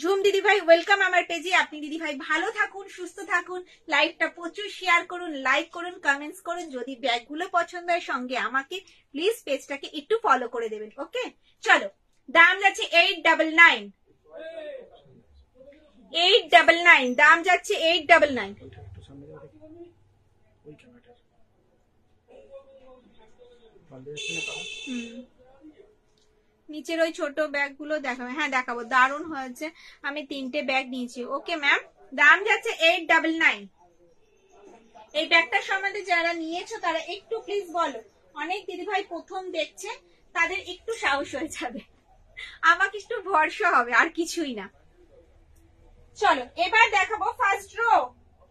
ঝুম দিদি ভাই ওয়েলকাম আমার পেজে। আপনি দিদি ভাই ভালো থাকুন, সুস্থ থাকুন, লাইভটা প্রচুর শেয়ার করুন, লাইক করুন, কমেন্টস করুন। যদি ব্যাগগুলো পছন্দ হয় সঙ্গে আমাকে প্লিজ পেজটাকে একটু ফলো করে দেবেন। ওকে চলো দাম যাচ্ছে 899 899, দাম যাচ্ছে 899। নিচের ওই ছোট ব্যাগ গুলো দেখাবো? হ্যাঁ দেখাবো, দারুণ হয়েছে। আমি 3টে ব্যাগ নিয়েছি। ওকে ম্যাম, দাম যাচ্ছে 899। এই ব্যাগটার সম্বন্ধে যারা নিয়েছো তারা একটু প্লিজ বলো। অনেক দিদি ভাই প্রথম দেখছে, তাদের একটু সাহস হয়ে যাবে, আমাকে একটু ভরসা হবে, আর কিছুই না। চলো এবার দেখাবো ফার্স্ট রো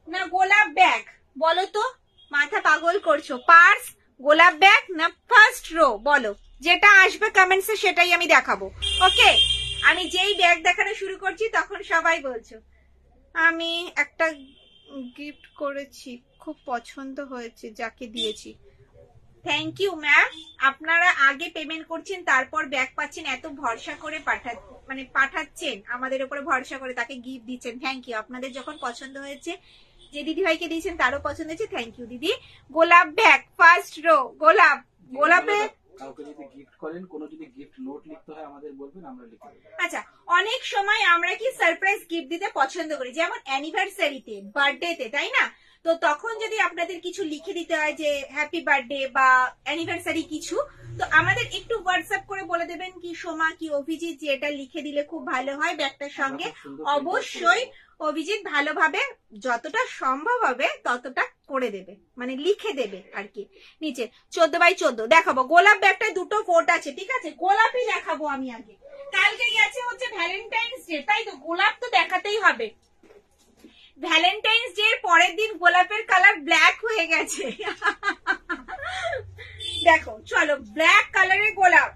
না গোলাপ ব্যাগ, বলো তো, মাথা পাগল করছো। পার্স, গোলাপ ব্যাগ না ফার্স্ট রো, বলো, যেটা আসবে কমেন্টসে সেটাই আমি দেখাবো। ওকে, আমি যেই ব্যাগ দেখানো শুরু করছি তখন সবাই বলছো। আমি একটা গিফট করেছি, খুব পছন্দ হয়েছে যাকে দিয়েছি। থ্যাংক ইউ ম্যাম, আপনারা আগে পেমেন্ট করছেন তারপর ব্যাগ পাচ্ছেন, এত ভরসা করে পাঠাচ্ছেন আমাদের উপরে ভরসা করে, তাকে গিফট দিচ্ছেন। থ্যাংক ইউ, আপনাদের যখন পছন্দ হয়েছে, যে দিদি ভাইকে দিয়েছেন তারও পছন্দ হয়েছে। থ্যাংক ইউ দিদি। গোলাপ ব্যাগ ফার্স্ট রো, গোলাপ, গোলাপে কাউকে যদি গিফট করেন, কোনো যদি গিফট নোট লিখতে হয় আমাদের বলবেন, আমরা লিখে দেব। আচ্ছা, অনেক সময় আমরা কি সারপ্রাইজ গিফট দিতে পছন্দ করি, যেমন অ্যানিভার্সারিতে, বার্থডেতে, তাই না? তো তখন যদি আপনাদের কিছু লিখে দিতে হয় যে হ্যাপি বার্থডে বা অ্যানিভার্সারি কিছু, তো আমাদের একটু হোয়াটসঅ্যাপ করে বলে দেবেন কি সোমা কি অভিজিৎ, যে এটা লিখে দিলে খুব ভালো হয় ব্যাগটার সঙ্গে। অবশ্যই অভিজিৎ ভালোভাবে যতটা সম্ভব হবে ততটা করে দেবে, মানে লিখে দেবে আর কি। নিচে 14x14 দেখাবো। গোলাপ ব্যাগটায় দুটো কোট আছে, ঠিক আছে, গোলাপই দেখাবো আমি আগে। কালকে গেছে হচ্ছে ভ্যালেন্টাইন্স ডে, তাই তো গোলাপ তো দেখাতেই হবে। ভ্যালেন্টাইন্স ডে এর পরের দিন গোলাপের কালার ব্ল্যাক হয়ে গেছে। দেখো চলো, ব্ল্যাক কালারের গোলাপ,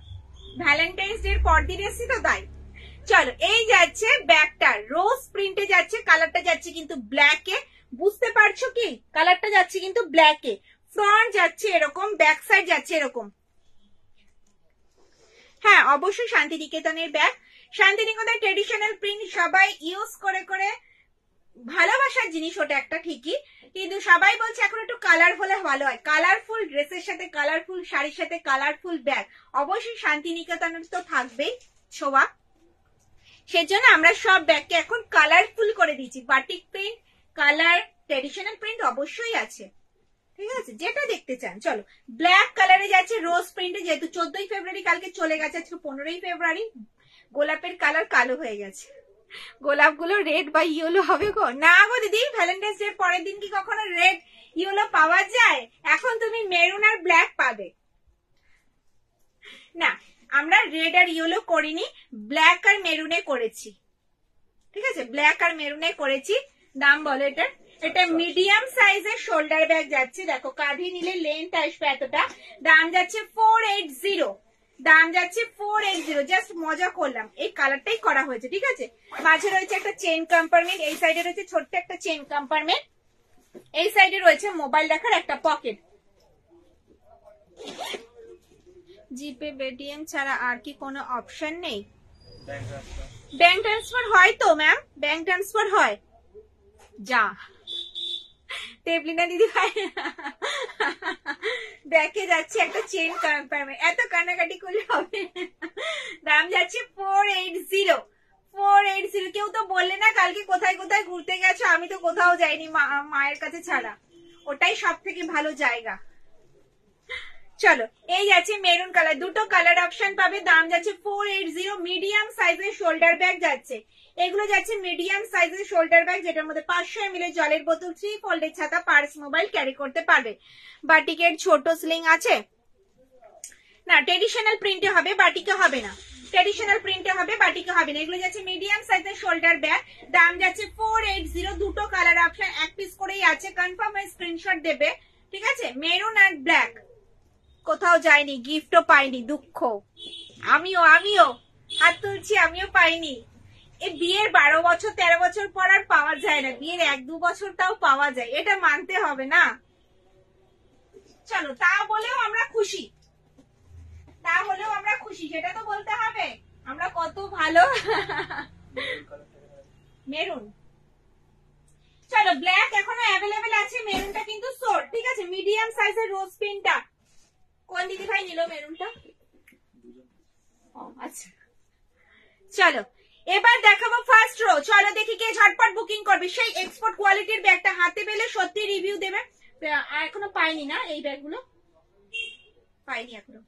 ভ্যালেন্টাইন্স ডে এর পর দিন এসছি তো তাই। চলো এই যাচ্ছে ব্যাগটা, রোজ প্রিন্টে যাচ্ছে, কালারটা যাচ্ছে কিন্তু ব্ল্যাকে, বুঝতে পারছো কি, কালারটা যাচ্ছে কিন্তু ব্ল্যাকে। ফ্রন্ট যাচ্ছে এরকম, ব্যাক সাইড যাচ্ছে এরকম। হ্যাঁ অবশ্যই শান্তিনিকেতনের ব্যাগ, শান্তিনিকেতন ট্রেডিশনাল প্রিন্ট সবাই ইউজ করে করে ভালোবাসার জিনিস, ওটা একটা ঠিকই, কিন্তু সবাই বলছে এখন একটু কালার হলে ভালো হয়। কালারফুল ড্রেসের সাথে কালারফুল শাড়ির সাথে কালারফুল ব্যাগ অবশ্যই শান্তিনিকেতনের তো থাকবেই শোভা, সেজন্য আমরা সব ব্যাগকে এখন কালারফুল করে দিচ্ছি। Batik print, colour, traditional print অবশ্যই আছে, ঠিক আছে, যেটা দেখতে চান। চলো ব্ল্যাক কালারে যাচ্ছে, রোজ প্রিন্টে, যেহেতু 14ই ফেব্রুয়ারি কালকে চলে গেছে, আজকে 15ই ফেব্রুয়ারি, গোলাপের কালার কালো হয়ে গেছে। গোলাপগুলো রেড বা ইয়েলো হবে গো? না গো দিদি, ভ্যালেন্টাইন্স ডে পরের দিন কি কখনো রেড ইয়েলো পাওয়া যায়? এখন তুমি মেরুন আর ব্ল্যাক পাবে না, আমরা রেড আর ইয়েলো করিনি, ব্ল্যাক আর মেরুনে করেছি, ঠিক আছে, ব্ল্যাক আর মেরুনে করেছি। দাম বলো এটার? এটা মিডিয়াম সাইজের শোল্ডার ব্যাগ যাচ্ছে, দেখো কাঁধে নিলে লেন্থ আসবে এতটা, দাম যাচ্ছে 480, দাম যাচ্ছে 480। জাস্ট মজা করলাম, এই কালারটাই করা হয়েছে, ঠিক আছে। মাঝে রয়েছে একটা চেইন কম্পার্টমেন্ট, এই সাইডে রয়েছে ছোট্ট একটা চেইন কম্পার্টমেন্ট, এই সাইডে রয়েছে মোবাইল রাখার একটা পকেট। জিপে পেটিএম ছাড়া আর কি কোনো অপশন নেই? ব্যাংক ট্রান্সফার হয় তো ম্যাম, ব্যাংক ট্রান্সফার হয়। যা দেবলিনা দিদি ভাই দেখে যাচ্ছে একটা চেন কম্পার্টমেন্ট, এত কানাকাটি করলে হবে? দাম যাচ্ছে 480, 480। কেউ তো বললে না কালকে কোথায় কোথায় ঘুরতে গেছো, আমি তো কোথাও যাইনি মায়ের কাছে ছাড়া, ওটাই সব থেকে ভালো জায়গা। চলো এই যাচ্ছে মেরুন কালার, দুটো কালার অপশন পাবে, দাম যাচ্ছে 480। মিডিয়াম সাইজের শোল্ডার ব্যাগ যাচ্ছে, এগুলো যাচ্ছে মিডিয়াম সাইজের শোল্ডার ব্যাগ, যেটার মধ্যে 500 ml জলের বোতল, 3 ফোল্ডের ছাতা, পার্স, মোবাইল ক্যারি করতে পারবে। বাটিকের ছোট স্লিং আছে না, ট্রেডিশনাল প্রিন্টে হবে, বাটিকে হবে না, ট্রেডিশনাল প্রিন্টে হবে, বাটিকে হবে না। এগুলো যাচ্ছে মিডিয়াম সাইজের শোল্ডার ব্যাগ, দাম যাচ্ছে 480। দুটো কালার অপশন, এক পিস করেই আছে, কনফার্ম হয়ে স্ক্রিনশট দেবে, ঠিক আছে। মেরুন আর ব্ল্যাক, কোথাও যায়নি, গিফটও পাইনি, দুঃখ। আমিও হাত তুলছি, আমিও পাইনি। এই বিয়ের 12 বছর 13 বছর পর আর পাওয়া যায় না, বিয়ের 1-2 বছরটাও পাওয়া যায়, এটা মানতে হবে না? চলো তা বলেও আমরা খুশি, তা হলেও আমরা খুশি, সেটা তো বলতে হবে আমরা কত ভালো। মেরুন, চলো ব্ল্যাক এখনো অ্যাভেলেবেল আছে, মেরুনটা কিন্তু শর্ট, ঠিক আছে। মিডিয়াম সাইজের রোজ পিনটা কোন দিদি ভাই নিল মেরুনটা? আচ্ছা চলো এবার দেখাবো ফার্স্ট রো, চলো দেখি কে ঝটপট বুকিং করবে। সেই এক্সপোর্ট কোয়ালিটির ব্যাগটা হাতে পেলে সত্যি রিভিউ দেবে। এখনো পাইনি না এই ব্যাগগুলো, পাইনি এখনো।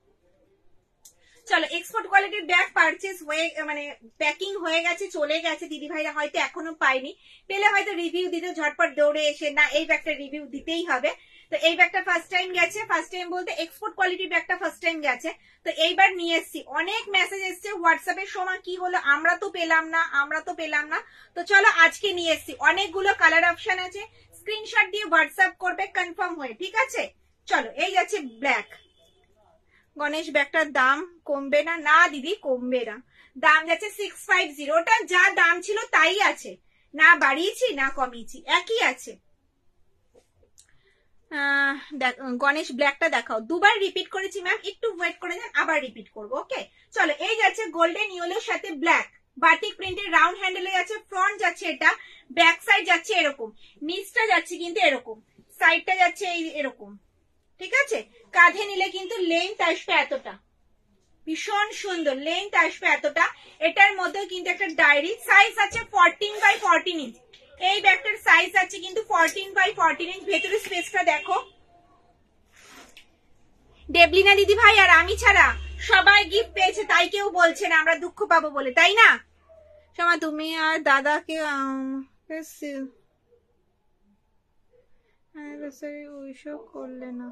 চলো এক্সপোর্ট কোয়ালিটির ব্যাগ পারচেজ হয়ে মানে প্যাকিং হয়ে গেছে, চলে গেছে, দিদি ভাইরা হয়তো এখনো পাইনি, পেলে হয়তো রিভিউ দিতে ঝটপট দৌড়ে এসে না এই ব্যাগটা রিভিউ দিতেই হবে। তো এই ব্যাগটা ফার্স্ট টাইম গেছে, ফার্স্ট টাইম বলতে এক্সপোর্ট কোয়ালিটির ব্যাগটা ফার্স্ট টাইম গেছে, তো এইবার নিয়ে এসছি। অনেক মেসেজ এসছে হোয়াটসঅ্যাপের, সময় কি হলো আমরা তো পেলাম না, তো চলো আজকে নিয়ে এসছি। অনেকগুলো কালার অপশন আছে, স্ক্রিনশট দিয়ে হোয়াটসঅ্যাপ করবে কনফার্ম হয়ে, ঠিক আছে। চলো এই যাচ্ছে ব্ল্যাক। গণেশ ব্যাগটার দাম কমবে না? না দিদি কমবে না, দাম যাচ্ছে 650। ওটা যা দাম ছিল তাই আছে, না বাড়িয়েছি না কমিয়েছি, একই আছে। গণেশ ব্ল্যাকটা দেখাও, দুবার রিপিট করেছি ম্যাম, একটু ওয়েট করে যান, আবার রিপিট করবো, ওকে। চলো এই যাচ্ছে গোল্ডেন ইয়েলোর সাথে ব্ল্যাক, বাটিক প্রিন্টের রাউন্ড হ্যান্ডেলে যাচ্ছে, ফ্রন্ট যাচ্ছে এটা, ব্যাক সাইড যাচ্ছে এরকম, নিচটা যাচ্ছে কিন্তু এরকম, সাইডটা যাচ্ছে এরকম, ঠিক আছে। কাঁধে নিলে কিন্তু লেন্থ আসবে এতটা, ভীষণ সুন্দর লেন্থ আসবে এতটা। এটার মধ্যে কিন্তু একটা ডায়েরি, সাইজ আছে 14x14 ইঞ্চ, এই ব্যাগটার সাইজ আছে কিন্তু 14x14 ইঞ্চ। ভেতরে স্পেসটা দেখো, দেবলিনা দিদি ভাই আর আমি ছাড়া সবাই গিফট পেয়েছে, তাই কেউ বলছে না আমরা দুঃখ পাবো বলে, তাই না? সময় তুমি আর দাদাকে উইশও করলে না,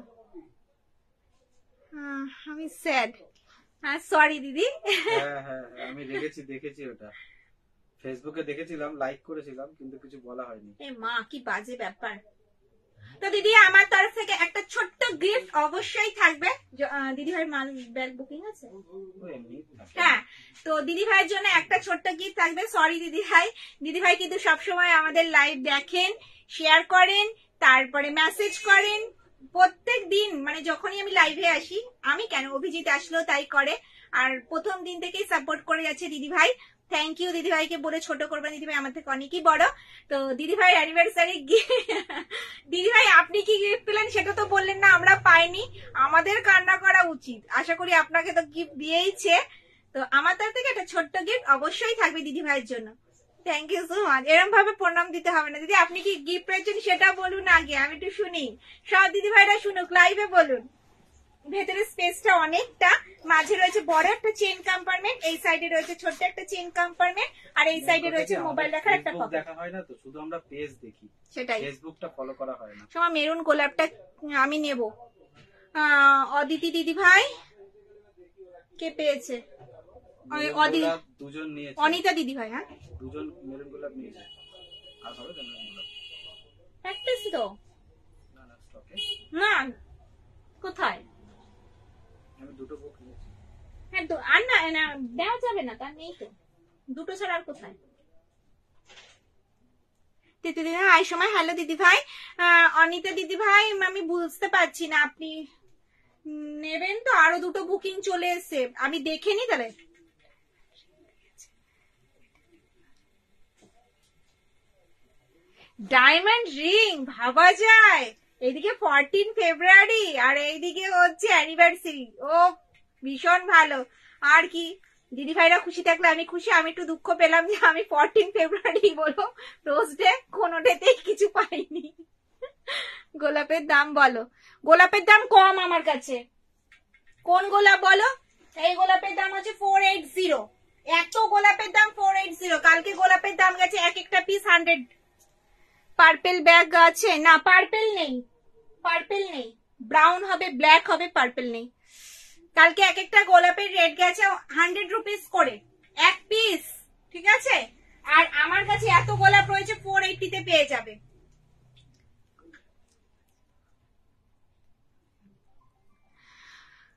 আমি স্যাড, সরি দিদি। হ্যাঁ আমি দেখেছি ওটা ফেসবুকে দেখেছিলাম, লাইক করেছিলাম, কিন্তু কিছু বলা হয়নি। এ মা কি বাজে ব্যাপার। তো দিদি আমার তরফ থেকে একটা ছোট্ট গিফট অবশ্যই থাকবে। দিদি ভাইয়ের মাল ব্যাগ বুকিং আছে? হ্যাঁ, তো দিদি ভাইয়ের জন্য একটা ছোট্ট গিফট থাকবে। সরি দিদি ভাই কিন্তু সবসময় আমাদের লাইভ দেখেন, শেয়ার করেন, তারপরে মেসেজ করেন প্রত্যেক দিন, মানে যখনই আমি লাইভে আসি, আমি কেন অভিজিৎ আসলেও তাই করে, আর প্রথম দিন থেকেই সাপোর্ট করে যাচ্ছে দিদি ভাই। থ্যাংক ইউ দিদি ভাইকে বলে ছোট করবেন, দিদি ভাই আমার থেকে অনেকই বড়। তো দিদি ভাই অ্যানিভার্সারি দিদি ভাই আপনি কি গিফট পেলেন সেটা তো বললেন না, আমরা পাইনি, আমাদের কান্না করা উচিত। আশা করি আপনাকে তো গিফট দিয়েইছে, তো আমার তরফ থেকে একটা ছোট্ট গিফট অবশ্যই থাকবে দিদি ভাইয়ের জন্য। Thank you so much. এরকম ভাবে প্রণাম দিতে হবে না দিদি, আপনি কি গিফট পেয়েছেন সেটা বলুন আগে, আমি একটু শুনি, সব দিদি ভাইরা শুনুক, লাইভে বলুন। ভেতরে স্পেসটা অনেকটা, মাঝে রয়েছে বড় একটা চেইন কম্পার্টমেন্ট, এই সাইডে রয়েছে ছোট্ট একটা চেইন কম্পার্টমেন্ট, আর এই সাইডে রয়েছে মোবাইল রাখার একটা পকেট। দেখা হয় না তো, শুধু আমরা পেজ দেখি, সেটাই, ফেসবুকটা ফলো করা হয় না। সময় মেরুন গোলাপটা আমি নেব। অদিতি দিদি ভাই কে পেয়েছে? দুজন নিয়েছে, অনিতা দিদি ভাই, হ্যাঁ দুজন মেরুন গোলাপ নিয়েছে, আর হবে তো মেরুন গোলাপ। এক পিস তো না না স্টকে না, কোথায়? আমি দুটো বুক নিয়েছি। হ্যাঁ তো আর না না দেওয়া যাবে না, তার নেই তো, দুটো ছাড়া আর কোথায়? দিদি ভাই সময়, হ্যালো দিদি ভাই। অনিতা দিদি ভাই, আমি বুঝতে পারছি না আপনি নেবেন তো, আরো দুটো বুকিং চলে এসেছে, আমি দেখে নি তাহলে। ডায়মন্ড রিং ভাবা যায়, এইদিকে 14 ফেব্রুয়ারি আর এইদিকে হচ্ছে অ্যানিভার্সারি। ও ভীষণ ভালো। আর কি, দিদি ভাইরা খুশি থাকলে আমি খুশি। আমি একটু দুঃখ পেলাম যে আমি 14 ফেব্রুয়ারি বলো রোজ ডে কোনোটাতেই কিছু পাইনি। গোলাপের দাম বলো। গোলাপের দাম কম আমার কাছে। কোন গোলাপ বলো? এই গোলাপের দাম হচ্ছে 480। এত গোলাপের দাম 480। কালকে গোলাপের দাম গেছে এক একটা পিস 100। পার্পেল ব্যাগ আছে না? পার্পেল নেই, পার্পেল নেই, ব্রাউন হবে, ব্ল্যাক হবে, পার্পেল নেই। কালকে এক একটা গোলাপের রেট গেছে 100 রুপিস করে এক পিস, ঠিক আছে? আর আমার কাছে এত গোলাপ রয়েছে 480 তে পেয়ে যাবে।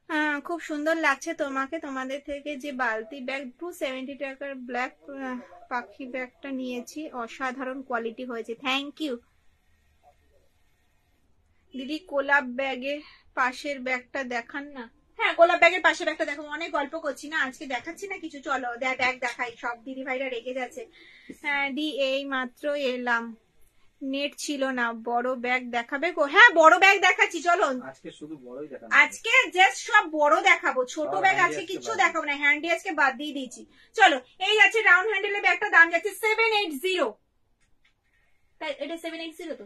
হ্যাঁ খুব সুন্দর লাগছে তোমাকে। তোমাদের থেকে যে বালতি ব্যাগ 270 টাকার ব্ল্যাক পাখি ব্যাগটা নিয়েছি, অসাধারণ কোয়ালিটি হয়েছে, থ্যাংক ইউ দিদি। গোলাপ ব্যাগের পাশের ব্যাগটা দেখান না। হ্যাঁ গোলাপ ব্যাগের পাশের ব্যাগটা দেখো, অনেক গল্প করছি না আজকে, দেখাচ্ছি না কিছু, চলো ব্যাগ দেখাই। সব দিদি ভাইরা রেগে যাচ্ছে। হ্যাঁ দি এই মাত্র এলাম, নেট ছিল না, বড় ব্যাগ দেখাবে গো? হ্যাঁ বড় ব্যাগ দেখাচ্ছি চলো। আজকে শুধু বড়ই দেখানো। আজকে জাস্ট সব বড় দেখাবো, ছোট ব্যাগ আজকে কিচ্ছু দেখাবো না, হ্যান্ডি আজকে বাদ দিয়ে দিয়েছি। চলো এই যাচ্ছে রাউন্ড হ্যান্ডেলের ব্যাগটা, দাম যাচ্ছে 780। তাই এটা 780 তো,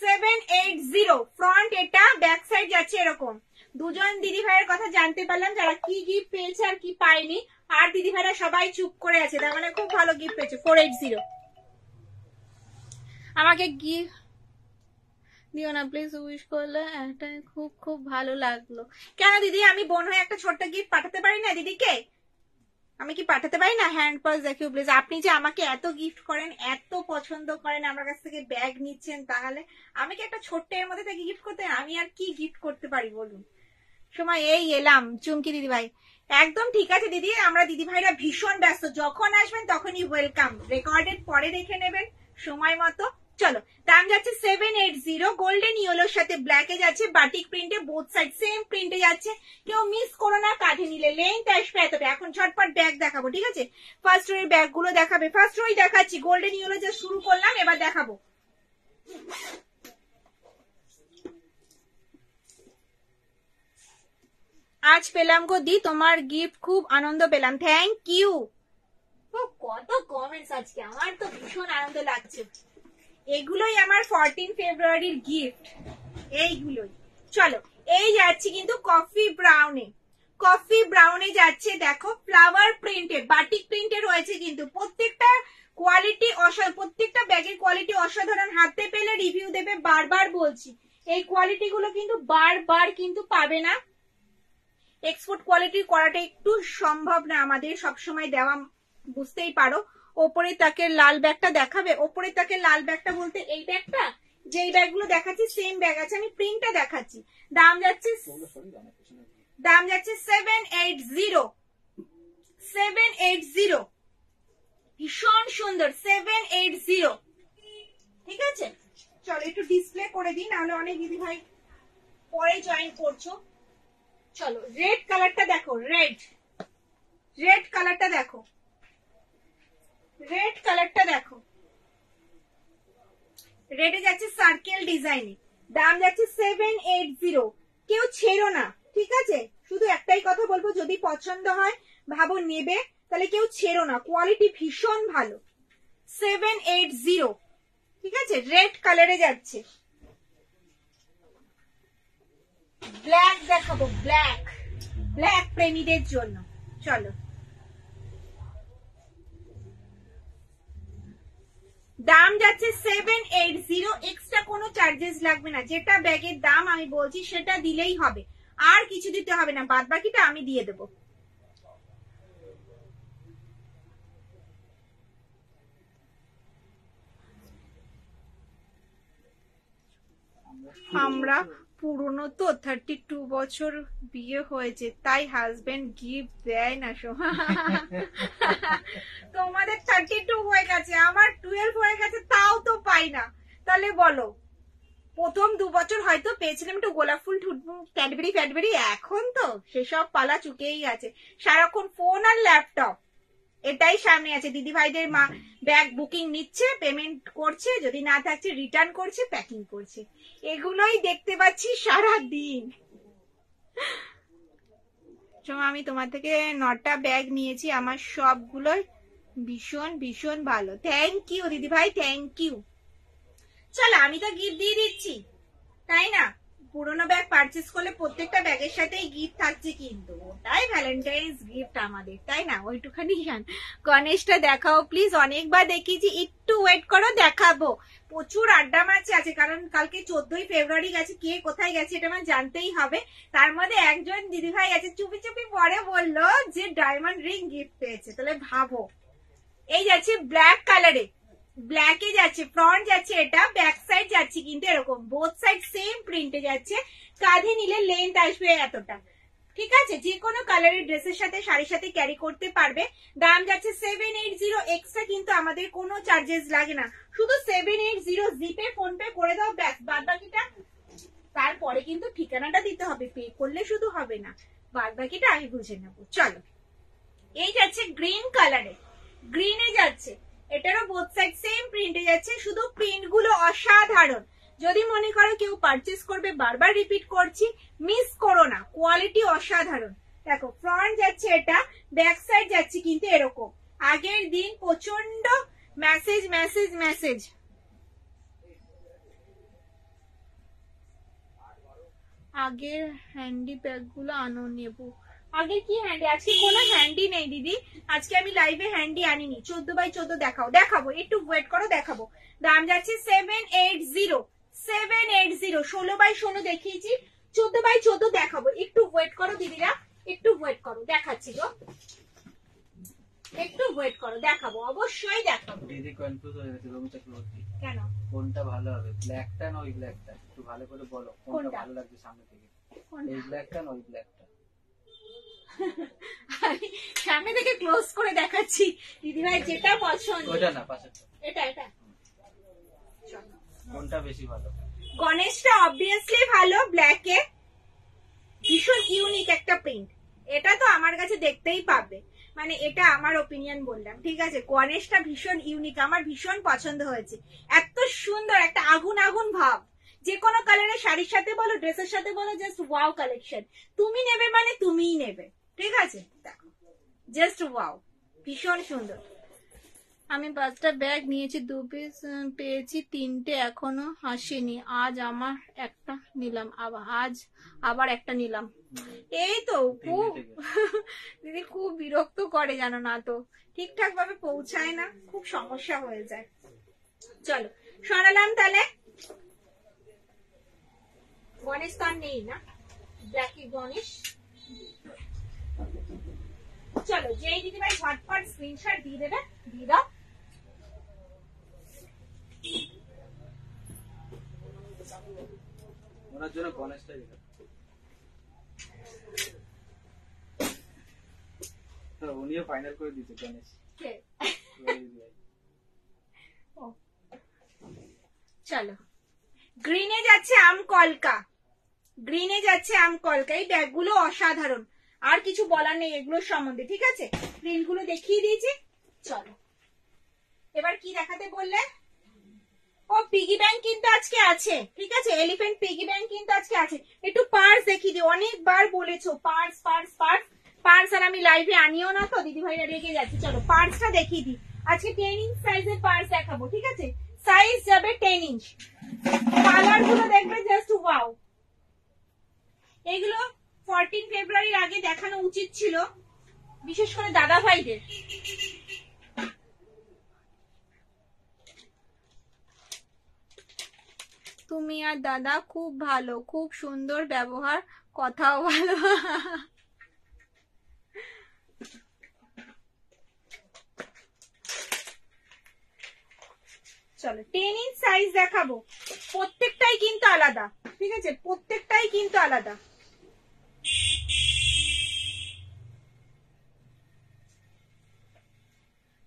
780 ফ্রন্ট, এটা ব্যাক সাইড যাচ্ছে এরকম। দুজন দিদি ভাইয়ের কথা জানতে পারলাম যারা কি গিফট পেয়েছে আর কি পায়নি, আর দিদি ভাইরা সবাই চুপ করে আছে, তার মানে খুব ভালো গিফট পেয়েছে। 480 আমাকে গিফট দিও না প্লিজ, উইশ করলে একটা খুব খুব ভালো লাগলো। কেন দিদি আমি বোন হয়ে একটা ছোট্ট গিফট পাঠাতে পারি না দিদিকে? আমি কি পাঠাতে পারি না? হ্যান্ড পাস দেখিও প্লিজ। আপনি যে আমাকে এত গিফট করেন, এত পছন্দ করেন, আমার কাছ থেকে ব্যাগ নিচ্ছেন, তাহলে আমি কি একটা ছোট্ট এর মধ্যে থেকে গিফট করতে, আমি আর কি গিফট করতে পারি বলুন? সময় এই এলাম চুমকি দিদি ভাই। একদম ঠিক আছে দিদি, আমরা দিদি ভাইরা ভীষণ ব্যস্ত, যখন আসবেন তখনই ওয়েলকাম, রেকর্ডেড পরে দেখে নেবেন সময় মতো। চলো দাম যাচ্ছে 780, গোল্ডেন ইয়েলোর সাথে ব্ল্যাকে যাচ্ছে, বাটিক প্রিন্টে, বোথ সাইড সেম প্রিন্টে যাচ্ছে। কেউ মিস করো না, কাঁধে নিলে লেন্থ আসবে এতটা। এখন ঝটপট ব্যাগ দেখাবো, ঠিক আছে? ফার্স্ট রোয়ের ব্যাগ গুলো দেখাবে, ফার্স্ট রোই দেখাচ্ছি, গোল্ডেন ইয়েলো যা শুরু করলাম এবার দেখাবো। আজ পেলাম গো দি তোমার গিফট, খুব আনন্দ পেলাম, থ্যাংক ইউ। কত কমেন্টস আজকে, আমার তো ভীষণ আনন্দ লাগছে। এগুলোই আমার 14 ফেব্রুয়ারির গিফট, এইগুলোই। চলো এই যাচ্ছি কিন্তু কফি ব্রাউনে, কফি ব্রাউনে যাচ্ছে দেখো, ফ্লাওয়ার প্রিন্টে, বাটিক প্রিন্টে রয়েছে কিন্তু প্রত্যেকটা কোয়ালিটি অসাধারণ, প্রত্যেকটা ব্যাগের কোয়ালিটি অসাধারণ। হাতে পেলে রিভিউ দেবে, বারবার বলছি এই কোয়ালিটি গুলো কিন্তু বারবার কিন্তু পাবে না। এক্সপোর্ট কোয়ালিটির করাটা একটু সম্ভব না আমাদের সবসময় দেওয়া, বুঝতেই পারো। ওপরে তাকে লাল ব্যাগটা দেখাবে, ওপরে তাকে লাল ব্যাগটা বলতে এই ব্যাগটা, যেই ব্যাগগুলো দেখাচ্ছি সেম ব্যাগ আছে, আমি প্রিন্টটা দেখাচ্ছি। দাম যাচ্ছে 780, 780, ভীষণ সুন্দর 780, ঠিক আছে? চলো একটু ডিসপ্লে করে দিই, নাহলে অনেক দিদি ভাই পরে জয়েন করছো। চলো রেড কালারটা দেখো, রেড, রেড কালারটা দেখো, রেড কালারটা দেখো, রেডে যাচ্ছে সার্কেল ডিজাইনে, দাম যাচ্ছে 780। কেউ ছেড়ো না, ঠিক আছে? শুধু একটাই কথা বলবো, যদি পছন্দ হয় ভাবো নেবে, তাহলে কেউ ছেড়ো না, কোয়ালিটি ভীষণ ভালো। 780, ঠিক আছে? রেড কালারে যাচ্ছে। ব্ল্যাক দেখাবো, ব্ল্যাক, ব্ল্যাক প্রেমীদের জন্য। চলো দাম যাচ্ছে 780, এক্সট্রা কোনো চার্জেস লাগবে না, যেটা ব্যাগের দাম আমি বলছি সেটা দিলেই হবে, আর কিছু দিতে হবে না, বাদ বাকিটা আমি দিয়ে দেবো। আমরা পুরনো তো 32 বছর বিয়ে হয়েছে, তাই হাজবেন্ড গিফট দেয় না সোমা। তোমাদের 32 হয়ে গেছে, আমার 12 হয়ে গেছে, তাও তো পাই না। তাহলে বলো, প্রথম 2 বছর হয়তো পেয়েছিলাম একটু গোলাপ ফুল, ক্যাডবেরি ফ্যাডবেরি, এখন তো সেসব পালা চুকেই গেছে। সারাক্ষণ ফোন আর ল্যাপটপ এটাই সামনে আছে। দিদি ভাইদের মা ব্যাগ বুকিং নিচ্ছে, পেমেন্ট করছে, যদি না থাকছে রিটার্ন করছে, প্যাকিং করছে, এগুলোই দেখতে পাচ্ছি সারা দিন। আমি তোমার থেকে 9টা ব্যাগ নিয়েছি, আমার সবগুলোই ভীষণ ভীষণ ভালো। থ্যাংক ইউ দিদি ভাই, থ্যাংক ইউ। চলো আমি তো গিফট দিয়ে দিচ্ছি, তাই না? পুরোনো ব্যাগ পারচেস করলে প্রত্যেকটা ব্যাগের সাথেই গিফট থাকছে, কিন্তু ওটাই ভ্যালেন্টাইন্স গিফট আমাদের, তাই না? ওইটুখানি জান। গণেশটা দেখাও প্লিজ, অনেকবার দেখিয়েছি, একটু ওয়েট করো, দেখাবো। প্রচুর আড্ডা মারছে আছে, কারণ কালকে 14ই ফেব্রুয়ারি গেছে, কে কোথায় গেছে এটা আমার জানতেই হবে। তার মধ্যে একজন দিদিভাই আছে চুপি চুপি পরে বললো যে ডায়মন্ড রিং গিফট পেয়েছে, তাহলে ভাবো। এই যাচ্ছে ব্ল্যাক কালারে, ব্ল্যাকে যাচ্ছে, ফ্রন্ট যাচ্ছে এটা, ব্যাক সাইড যাচ্ছে কিন্তু এরকম, বোথ সাইড সেম প্রিন্টে যাচ্ছে। কাঁধে নিলে লেন্থ আসবে এতটা, ঠিক আছে? যে কোনো কালারের ড্রেসের সাথে, শাড়ির সাথে ক্যারি করতে পারবে। দাম যাচ্ছে 780, এক্সট্রা কিন্তু আমাদের কোনো চার্জেস লাগে না, শুধু 780। জিপে ফোন পে করে দাও, ব্যাস, বাদ বাকিটা তারপরে কিন্তু ঠিকানাটা দিতে হবে, পে করলে শুধু হবে না, বাদ বাকিটা আমি বুঝে নেবো। চলো, এই যাচ্ছে গ্রিন কালারে, গ্রিনে যাচ্ছে, এটারও বোথ সাইড সেম প্রিন্টে যাচ্ছে, শুধু প্রিন্ট গুলো অসাধারণ। যদি মনে করো কেউ পারচেস করবে, বারবার রিপিট করছি, মিস করো না, কোয়ালিটি অসাধারণ। দেখো ফ্রন্ট যাচ্ছে এটা, ব্যাক সাইড যাচ্ছে কিন্তু এরকম। আগের দিন প্রচন্ড মেসেজ মেসেজ মেসেজ, আগের হ্যান্ডি ব্যাগ গুলো আনো নেবো। আগে কি হ্যান্ডি? আজকে কোনো হ্যান্ডি নেই দিদি, আজকে আমি লাইভে হ্যান্ডি আনিনি। 14x14 দেখাও, দেখাবো, একটু ওয়েট করো, দেখাবো। দাম যাচ্ছে 780, 780। 16x16 দেখিয়েছি, 14x14 দেখাবো, একটু ওয়েট করো দিদিরা, একটু ওয়েট করো, দেখাচ্ছি গো, একটু ওয়েট করো, দেখাবো, অবশ্যই দেখাবো। দিদি কনফিউজ হয়ে গেছে রমি চক্রবর্তী, কেন? কোনটা ভালো হবে, ব্ল্যাকটা না ওই ব্ল্যাকটা? একটু ভালো করে বলো কোনটা কোনটা? ভালো লাগছে সামনে থেকে, এই ব্ল্যাকটা না ওই ব্ল্যাকটা? আমি সামনে থেকে ক্লোজ করে দেখাচ্ছি দিদিভাই, যেটা পছন্দ। ওইটা না, পাশেরটা। এটা এটা কোনটা বেশি ভালো? গণেশটা অবভিয়াসলি ভালো, ব্ল্যাকে ভীষণ ইউনিক একটা প্রিন্ট, এটা তো আমার কাছে দেখতেই পাবে, মানে এটা আমার ওপিনিয়ন বললাম, ঠিক আছে? গণেশটা ভীষণ ইউনিক, আমার ভীষণ পছন্দ হয়েছে, এত সুন্দর একটা আগুন আগুন ভাব। যে কোনো কালারের শাড়ির সাথে বলো, ড্রেসের সাথে বলো, জাস্ট ওয়াও কালেকশন। তুমি নেবে মানে তুমিই নেবে, ঠিক আছে? দেখো জাস্ট ওয়াও, ভীষণ সুন্দর। আমি 5টা ব্যাগ নিয়েছি, 2 পিস পেয়েছি, 3টে এখনো আসেনি, আজ আমার একটা নিলাম, আবার একটা নিলাম। এই তো খুব দিদি খুব বিরক্ত করে, জানো না তো, ঠিকঠাক ভাবে পৌঁছায় না, খুব সমস্যা হয়ে যায়। চলো সরালাম, তাহলে গণেশ তো আর নেই না, ব্ল্যাকি গণেশ। চলো, যেই দিদি ভাই ঝটপট স্ক্রিনশট দিয়ে দেবে, দিয়ে দাও। ওনার জন্য গণেশটাই দিলাম। উনিও ফাইনাল করে দিতে গণেশ। চলো, গ্রিনে যাচ্ছে আম কলকা, গ্রিনে যাচ্ছে আম কলকা, এই ব্যাগগুলো অসাধারণ, আর কিছু বলার নেই এগুলোর সম্বন্ধে, ঠিক আছে? প্রিন্ট গুলো দেখিয়ে দিয়েছি। চলো এবার কি দেখাতে বললে? ও পিগি ব্যাংক কিন্তু আজকে আছে, ঠিক আছে? এলিফ্যান্ট পিগি ব্যাংক কিন্তু আজকে আছে। একটু পার্স দেখিয়ে দিই, অনেকবার বলেছো পার্স পার্স পার্স পার্স, আর আমি লাইভে আনিও না তো, দিদি ভাইরা রেগে যাচ্ছে। চলো পার্সটা দেখিয়ে দিই, আজকে 10 ইঞ্চ সাইজের পার্স দেখাবো, ঠিক আছে? সাইজ যাবে 10 ইঞ্চ, কালার গুলো দেখবে জাস্ট ওয়াও। এগুলো 14 ফেব্রুয়ারির আগে দেখানো উচিত ছিল, বিশেষ করে দাদা ভাইদের। তুমি আর দাদা খুব ভালো, খুব সুন্দর ব্যবহার, কথাও ভালো। চলো 10 ইঞ্চ সাইজ দেখাবো, প্রত্যেকটাই কিন্তু আলাদা, ঠিক আছে, প্রত্যেকটাই কিন্তু আলাদা।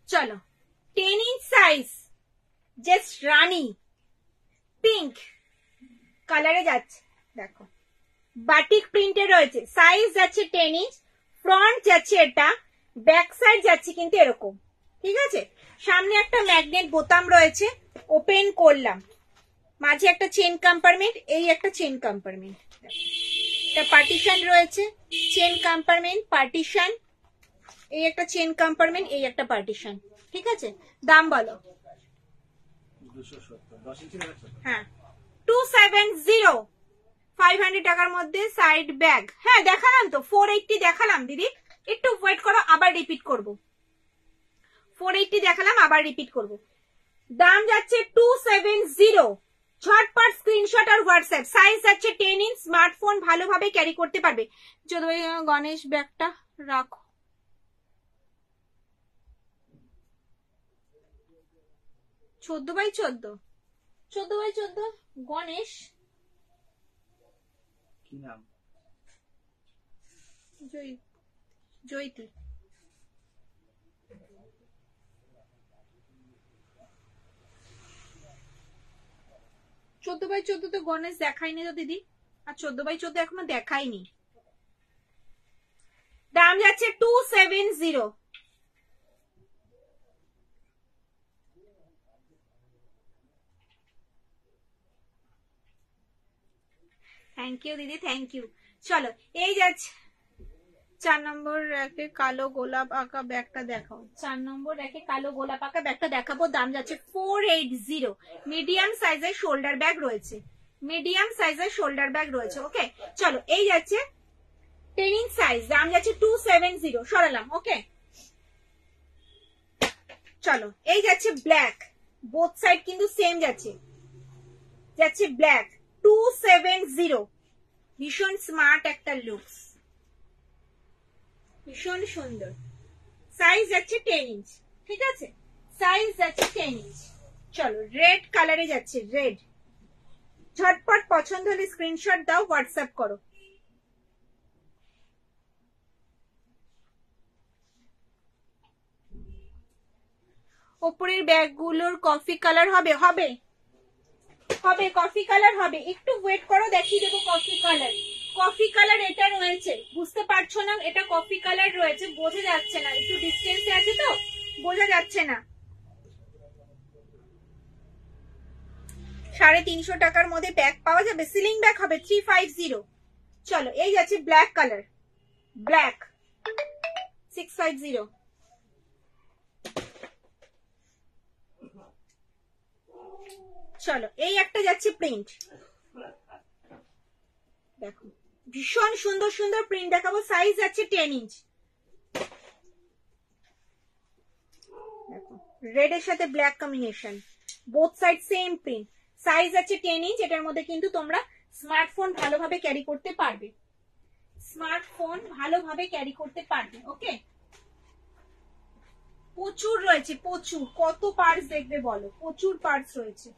চলো 10 ইঞ্চ সাইজ, জাস্ট রানি পিঙ্ক কালারে যাচ্ছে, দেখো বাটিক প্রিন্টে রয়েছে, সাইজ যাচ্ছে 10 ইঞ্চ, ফ্রন্ট যাচ্ছে এটা, ব্যাক সাইড যাচ্ছে কিন্তু এরকম, ঠিক আছে। সামনে একটা ম্যাগনেট বোতাম রয়েছে, ওপেন করলাম, মাঝে একটা চেন কম্পার্টমেন্ট, এই একটা চেন কম্পার্টমেন্ট, এটা পার্টিশন রয়েছে, চেন কম্পার্টমেন্ট পার্টিশন, এই একটা চেন কম্পার্টমেন্ট, এই একটা পার্টিশন, ঠিক আছে। দাম বলো। 270, 10 ইঞ্চি দেখাচ্ছো? হ্যাঁ 270, 500 টাকার মধ্যে সাইড ব্যাগ। হ্যাঁ দেখালাম তো, 480 দেখালাম দিদি, একটু ওয়েট করো, আবার রিপিট করব। 480 দেখালাম, আবার রিপিট করব। দাম যাচ্ছে 270, ঝটপট স্ক্রিনশট আর হোয়াটসঅ্যাপ। সাইজ যাচ্ছে 10 ইঞ্চ, স্মার্টফোন ভালোভাবে ক্যারি করতে পারবে। যদি গণেশ ব্যাগটা রাখো, 14x14, 14x14 গণেশ, কি নাম? জয়তী। 14x14 তো গণেশ দেখাইনি তো দিদি, আর 14x14 এখনো দেখাইনি। দাম যাচ্ছে 270। থ্যাংক ইউ দিদি, থ্যাংক ইউ। চলো এই যাচ্ছে 4 নম্বর র্যাকে কালো গোলাপ আঁকা ব্যাগটা দেখাও। 4 নম্বর র্যাকে কালো গোলাপ আঁকা ব্যাগটা দেখাবো। দাম যাচ্ছে 480, মিডিয়াম সাইজের শোল্ডার ব্যাগ রয়েছে, মিডিয়াম সাইজের শোল্ডার ব্যাগ রয়েছে। ওকে চলো এই যাচ্ছে 10 ইঞ্চ সাইজ, দাম যাচ্ছে 270, সরালাম। ওকে চলো এই যাচ্ছে ব্ল্যাক, বোথ সাইড কিন্তু সেম যাচ্ছে, যাচ্ছে ব্ল্যাক 270, ভীষণ স্মার্ট একটা লুকস, ভীষণ সুন্দর। সাইজ যাচ্ছে 10 ইঞ্চ, ঠিক আছে, সাইজ যাচ্ছে 10 ইঞ্চ। চলো রেড কালারে যাচ্ছে, রেড। ঝটপট পছন্দ হলে স্ক্রিনশট দাও, হোয়াটসঅ্যাপ করো। ওপরের ব্যাগগুলোর কফি কালার হবে, হবে হবে কফি কালার হবে, একটু ওয়েট করো, দেখিয়ে দেবো কফি কালার। কফি কালার এটা রয়েছে, বুঝতে পারছো না, এটা কফি কালার রয়েছে, বোঝা যাচ্ছে না, একটু ডিস্টেন্সে আছে তো বোঝা যাচ্ছে না। 350 টাকার মধ্যে ব্যাগ পাওয়া যাবে, সিলিং ব্যাগ হবে 350। চলো এই যাচ্ছে ব্ল্যাক কালার, ব্ল্যাক 650। চলো এই একটা যাচ্ছে প্রিন্ট, দেখো ভীষণ সুন্দর সুন্দর প্রিন্ট দেখাবো। সাইজ যাচ্ছে 10 ইঞ্চ, দেখো রেড এর সাথে black combination, both side same print. Size আছে 10 ইঞ্চ, এটার মধ্যে কিন্তু তোমরা স্মার্টফোন ভালোভাবে ক্যারি করতে পারবে, স্মার্টফোন ভালোভাবে ক্যারি করতে পারবে। ওকে প্রচুর রয়েছে, প্রচুর, কত পার্টস দেখবে বলো, প্রচুর পার্টস রয়েছে।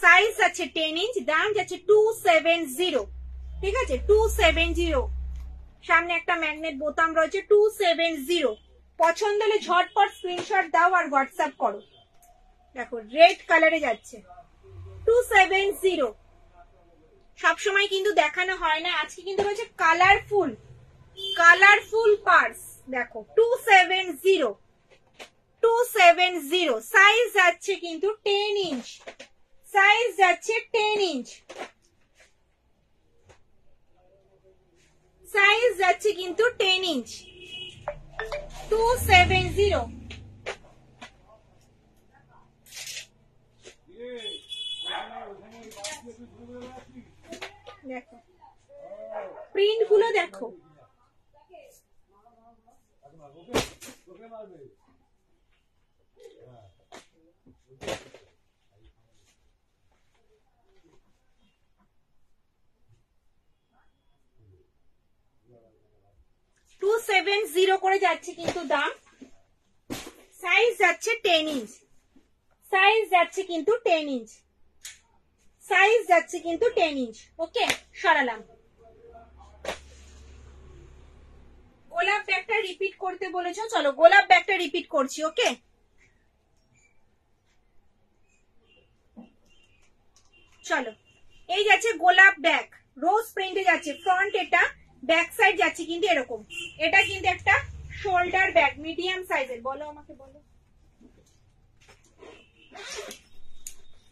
সাইজ আছে 10 ইঞ্চ, দাম যাচ্ছে 270, ঠিক আছে 270। সামনে একটা ম্যাগনেট বোতাম রয়েছে, 270। পছন্দ হলে ঝটপট স্ক্রিনশট দাও আর হোয়াটসঅ্যাপ করো। দেখো রেড কালারে যাচ্ছে 270। সবসময় কিন্তু দেখানো হয় না, আজকে কিন্তু রয়েছে কালারফুল, কালারফুল পার্স। দেখো 270, 270। সাইজ যাচ্ছে কিন্তু 10 ইঞ্চ, সাইজ যাচ্ছে 10 ইঞ্চ, সাইজ যাচ্ছে কিন্তু 10 ইঞ্চ, 270। দেখো প্রিন্ট গুলো দেখো, 270 করে যাচ্ছে কিন্তু দাম। সাইজ যাচ্ছে 10 ইঞ্চ, সাইজ যাচ্ছে কিন্তু 10 ইঞ্চ, সাইজ যাচ্ছে কিন্তু 10 ইঞ্চ। ওকে, সরালাম। গোলাপ ব্যাগটা রিপিট করতে বলেছো, চলো গোলাপ ব্যাগটা রিপিট করছি। ওকে, চলো এই যাচ্ছে গোলাপ ব্যাগ, রোজ প্রিন্টে যাচ্ছে, ফ্রন্ট এটা, ব্যাক সাইড যাচ্ছে কিন্তু এরকম। এটা কিন্তু একটা শোল্ডার ব্যাগ, মিডিয়াম সাইজের। বলো আমাকে, বলো।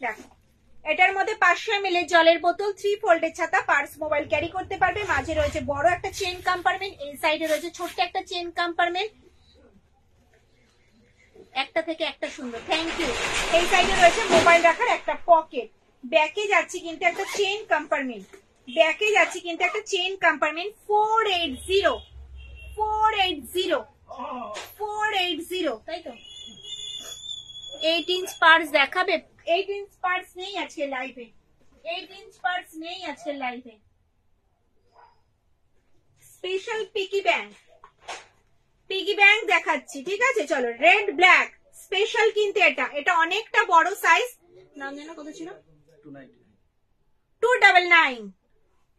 দেখো, এটার মধ্যে 500 ml জলের বোতল, 3 ফোল্ডের ছাতা, পার্স, মোবাইল ক্যারি করতে পারবে। মাঝে রয়েছে বড় একটা চেন কম্পার্টমেন্ট, এই সাইডে রয়েছে ছোট্ট একটা চেন কম্পার্টমেন্ট, একটা থেকে একটা সুন্দর। Thank you. এই সাইডে রয়েছে মোবাইল রাখার একটা পকেট। ব্যাকে যাচ্ছে কিন্তু একটা চেন কম্পার্টমেন্ট, ব্যাকে যাচ্ছে কিন্তু একটা চেন কম্পার্টমেন্ট। 480 তাই তো। 8 ইঞ্চ পার্স দেখাবে? 8 ইঞ্চ পার্স নেই আজকে লাইভে, 8 ইঞ্চ পার্স নেই আজকে লাইভে। Special piggy bank, piggy bank দেখাচ্ছি, ঠিক আছে। চলো, রেড ব্ল্যাক স্পেশাল কিন্তু এটা, এটা অনেকটা বড় সাইজ। নাম জানো কত ছিল?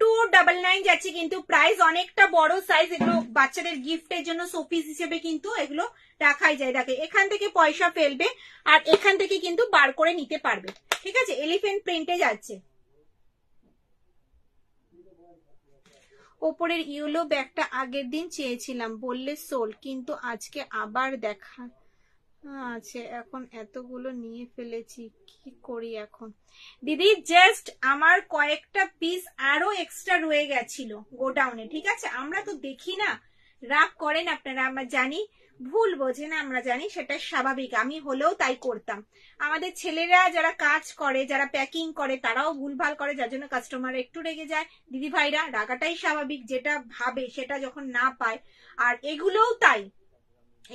299 যাচ্ছে কিন্তু প্রাইস, অনেকটা বড় সাইজ। এগুলো বাচ্চাদের গিফটের জন্য শোপিস হিসেবে কিন্তু এগুলো রাখাই যায়। দেখে এখান থেকে পয়সা ফেলবে আর এখান থেকে কিন্তু বার করে নিতে পারবে, ঠিক আছে। এলিফ্যান্ট প্রিন্টে যাচ্ছে। ওপরের ইয়েলো ব্যাগটা আগের দিন চেয়েছিলাম, বললে সোল, কিন্তু আজকে আবার দেখা আছে। এখন এতগুলো নিয়ে ফেলেছি, কি করি এখন? দিদি জাস্ট আমার কয়েকটা পিস আরো এক্সট্রা রয়ে গেছিল গোডাউনে, ঠিক আছে। আমরা তো দেখি না, রাগ করেন আপনারা, আমরা জানি, ভুল বোঝেন আমরা জানি, সেটা স্বাভাবিক। আমি হলেও তাই করতাম। আমাদের ছেলেরা যারা কাজ করে, যারা প্যাকিং করে, তারাও ভুলভাল করে, যার জন্য কাস্টমার একটু রেগে যায়। দিদি ভাইরা, রাগাটাই স্বাভাবিক, যেটা ভাবে সেটা যখন না পায়। আর এগুলোও তাই,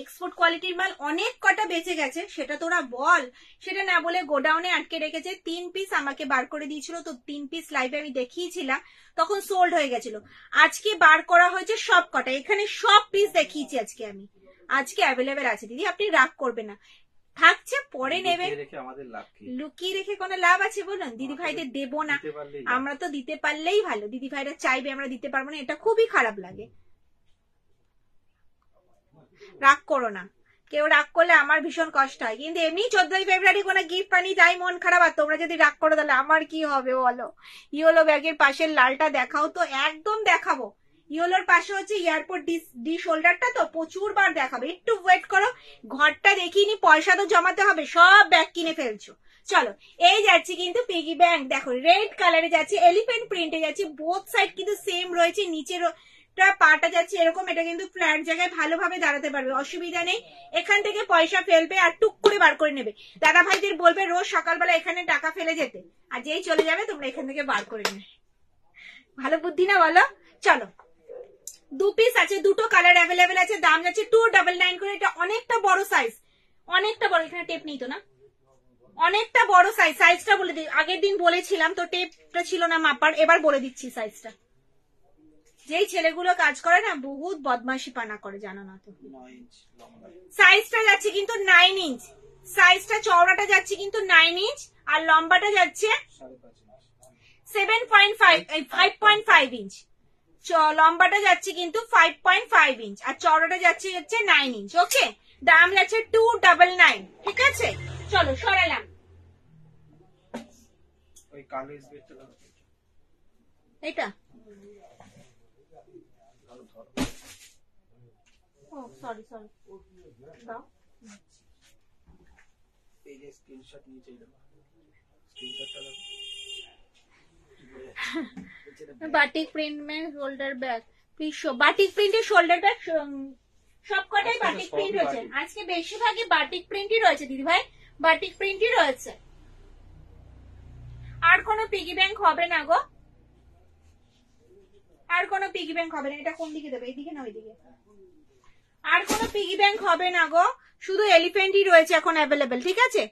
এক্সপোর্ট কোয়ালিটির মাল অনেক কটা বেঁচে গেছে, সেটা তোরা বল। সেটা না বলে গোডাউনে আটকে রেখেছে। 3 পিস আমাকে বার করে দিয়েছিল, তো 3 পিস লাইভে আমি দেখিয়েছিলাম, তখন সোল্ড হয়ে গেছিল। আজকে বার করা হয়েছে সব কটা, এখানে সব পিস দেখিয়েছি আজকে আমি, আজকে অ্যাভেলেবেল আছে। দিদি আপনি রাগ করবেন না, থাকছে পরে নেবে। লুকিয়ে রেখে কোনো লাভ আছে বলুন? দিদি ভাইদের দেবো না, আমরা তো দিতে পারলেই ভালো। দিদি ভাইরা চাইবে, আমরা দিতে পারবো না, এটা খুবই খারাপ লাগে। রাগ করো না, কেউ রাগ করলে আমার ভীষণ কষ্ট হয়, কিন্তু এমনি 14ই ফেব্রুয়ারি কোনো গিফট পানি যাই মন খারাপ। আর তোমরা যদি রাগ করো তাহলে আমার কি হবে বলো? ইয়েলো ব্যাগের পাশের লালটা দেখাও তো। একদম দেখাবো। ইয়েলোর পাশে হচ্ছে এয়ারপোর্ট ডিশ হোল্ডারটা, তো প্রচুর বার দেখাবে, একটু ওয়েট করো। ঘরটা দেখিনি, পয়সা তো জমাতে হবে, সব ব্যাগ কিনে ফেলছো। চলো, এই যাচ্ছি কিন্তু পিগি ব্যাংক, দেখো রেড কালারে যাচ্ছে, এলিফ্যান্ট প্রিন্টে যাচ্ছে, বোথ সাইড কিন্তু সেম রয়েছে। নিচের পাটা যাচ্ছে এরকম, এটা কিন্তু ফ্ল্যাট জায়গায় ভালোভাবে দাঁড়াতে পারবে, অসুবিধা নেই। এখান থেকে পয়সা ফেলবে আর টুক করে বার করে নেবে। দাদা ভাইদের বলবে রোজ সকালবেলা এখানে টাকা ফেলে যেতে, আর যেই চলে যাবে তোমরা এখান থেকে বার করে নেবে। ভালো বুদ্ধি না বলো? চলো, 2 পিস আছে, দুটো কালার অ্যাভেলেবেল আছে, দাম যাচ্ছে 299 করে। এটা অনেকটা বড় সাইজ, অনেকটা বড়। এখানে টেপ নেই তো না? অনেকটা বড় সাইজ। সাইজটা বলে দিই, আগের দিন বলেছিলাম তো টেপটা ছিল না মাপার, এবার বলে দিচ্ছি সাইজটা। যেই ছেলেগুলো কাজ করে না, বহুত বদমাশি পানা করে, জানো না তো। সাইজটা যাচ্ছে কিন্তু 9 ইঞ্চ, সাইজটা চওড়াটা যাচ্ছে কিন্তু 9 ইঞ্চ, আর লম্বাটা যাচ্ছে 5.5 ইঞ্চ। লম্বাটা যাচ্ছে কিন্তু 5.5 ইঞ্চ, আর চওড়াটা যাচ্ছে 9 ইঞ্চ। ওকে, দাম যাচ্ছে 299, ঠিক আছে। চলো, সরালাম। এটা সরি দাও। এই যে স্ক্রিনশট নিয়ে চলে যাও, batik print May shoulder bag please show. Batik প্রিন্টের শোল্ডার ব্যাগ সব কটাই বাটিক প্রিন্ট রয়েছে আজকে, বেশিরভাগই বাটিক প্রিন্টই রয়েছে দিদি ভাই, বাটিক প্রিন্টই রয়েছে। আর কোনো পিগি ব্যাংক হবে না গো, আর কোনো পিগি ব্যাংক হবে না। এটা কোন দিকে দেবে, এইদিকে না ওইদিকে? আর কোনো পিগি ব্যাংক হবে না গো, শুধু এলিফ্যান্টই রয়েছে এখন অ্যাভেলেবেল, ঠিক আছে।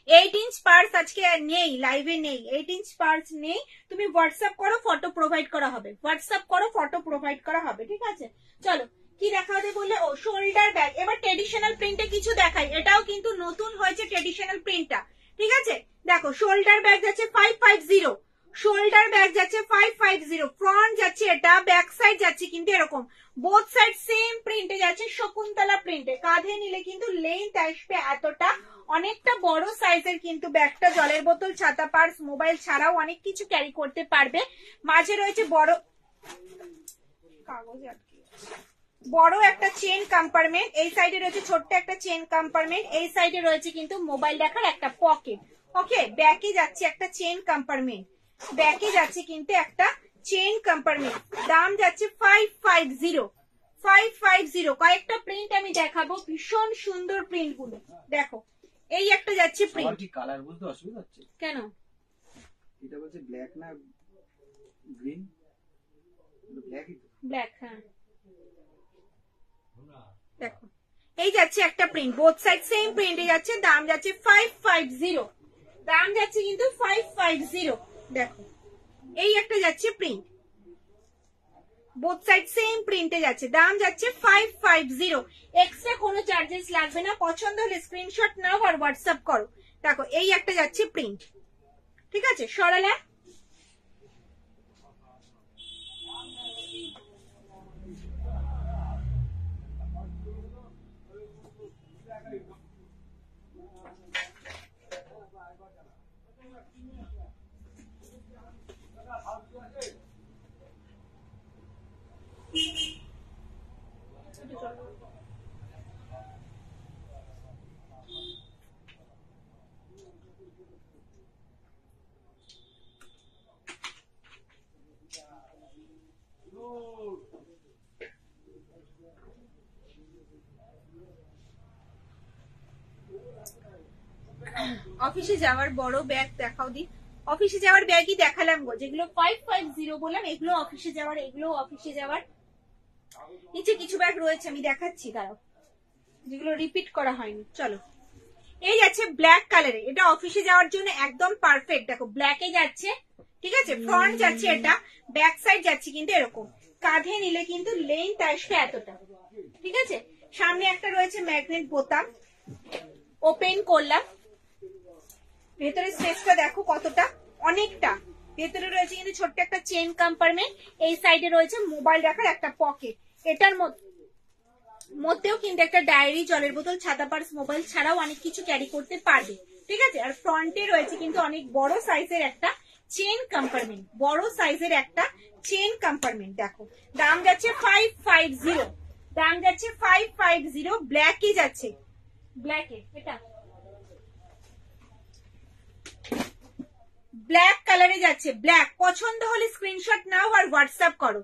8 ইঞ্চ পার্স আজকে নেই, লাইভে নেই, 8 ইঞ্চ পার্স নেই। তুমি হোয়াটসঅ্যাপ করো, ফটো প্রোভাইড করা হবে, হোয়াটসঅ্যাপ করো, ফটো প্রোভাইড করা হবে, ঠিক আছে? চলো কি দেখাতে বললে, ও শোল্ডার ব্যাগ। এবার ট্রেডিশনাল প্রিন্টে কিছু দেখাই, এটাও কিন্তু নতুন হয়েছে ট্রেডিশনাল প্রিন্টটা, ঠিক আছে? দেখো শোল্ডার ব্যাগ যাচ্ছে 550, শোল্ডার ব্যাগ যাচ্ছে 550, ফ্রন্ট যাচ্ছে এটা, ব্যাক সাইড যাচ্ছে কিন্তু এরকম, বোথ সাইড সেম প্রিন্টে যাচ্ছে, শকুন্তলা প্রিন্টে। কাঁধে নিলে কিন্তু লেন্থ আসবে এতটা, অনেকটা বড় সাইজের কিন্তু ব্যাগটা, জলের বোতল, ছাতা, পার্স, মোবাইল ছাড়াও অনেক কিছু ক্যারি করতে পারবে। মাঝে রয়েছে বড় কাগজ আটকে বড় একটা চেন কম্পার্টমেন্ট, এই সাইডে রয়েছে ছোট্ট একটা চেন কম্পার্টমেন্ট, এই সাইডে রয়েছে কিন্তু মোবাইল রাখার একটা পকেট। ওকে, ব্যাকে যাচ্ছে একটা চেন কম্পার্টমেন্ট, ব্যাকে যাচ্ছে কিন্তু একটা চেন কম্পার্টমেন্ট। দাম যাচ্ছে 550, 550। কয়েকটা প্রিন্ট আমি দেখাবো, ভীষণ সুন্দর প্রিন্ট গুলো দেখো। এই একটা যাচ্ছে প্রিন্ট, কি কালার বুঝতে অসুবিধা হচ্ছে কেন? এটা বলছে ব্ল্যাক না গ্রিন? ব্ল্যাকই তো। ব্ল্যাক, হ্যাঁ। দেখো এই যাচ্ছে একটা প্রিন্ট, বোথ সাইড সেম প্রিন্টে যাচ্ছে, দাম যাচ্ছে 550, দাম যাচ্ছে কিন্তু 550। দেখো এই একটা যাচ্ছে প্রিন্ট, বোথ সাইড সেম প্রিন্টে যাচ্ছে, দাম যাচ্ছে 550। এক্সট্রা কোনো চার্জেস লাগবে না। পছন্দ হলে স্ক্রিনশট নাও আর হোয়াটসঅ্যাপ করো। দেখো এই একটা যাচ্ছে প্রিন্ট, ঠিক আছে? সরালা অফিসে যাওয়ার বড় ব্যাগ দেখাও দি। অফিসে যাওয়ার ব্যাগই দেখালাম গো, যেগুলো 550 বললাম, এগুলো অফিসে যাওয়ার, এগুলো অফিসে যাওয়ার। নিচে কিছু ব্যাগ রয়েছে আমি দেখাচ্ছি, দাঁড়াও, যেগুলো রিপিট করা হয়নি। চলো এই যাচ্ছে ব্ল্যাক কালারে, এটা অফিসে যাওয়ার জন্য একদম পারফেক্ট। দেখো ব্ল্যাকে যাচ্ছে, ঠিক আছে? ফ্রন্ট যাচ্ছে এটা, ব্যাক সাইড যাচ্ছে কিন্তু এরকম, কাঁধে নিলে কিন্তু লেন্থ আসবে এতটা, ঠিক আছে? সামনে একটা রয়েছে ম্যাগনেট বোতাম, ওপেন করলাম, ভেতরে স্পেসটা দেখো কতটা, অনেকটা। ভেতরে রয়েছে কিন্তু ছোট্ট একটা চেন কম্পার্টমেন্ট, এই সাইডে রয়েছে মোবাইল রাখার একটা পকেট। এটার মধ্যেও কিন্তু একটা ডায়েরি, জলের বোতল, ছাতা, পার্স, মোবাইল ছাড়াও অনেক কিছু ক্যারি করতে পারবে, ঠিক আছে? আর ফ্রন্টে রয়েছে কিন্তু অনেক বড় সাইজের একটা চেন কম্পার্টমেন্ট, বড় সাইজের একটা চেন কম্পার্টমেন্ট। দেখো দাম যাচ্ছে 550, দাম যাচ্ছে 550। ব্ল্যাকই যাচ্ছে, ব্ল্যাকে, এটা ব্ল্যাক কালারে যাচ্ছে, ব্ল্যাক। পছন্দ হলে স্ক্রিনশট নাও আর হোয়াটসঅ্যাপ করো।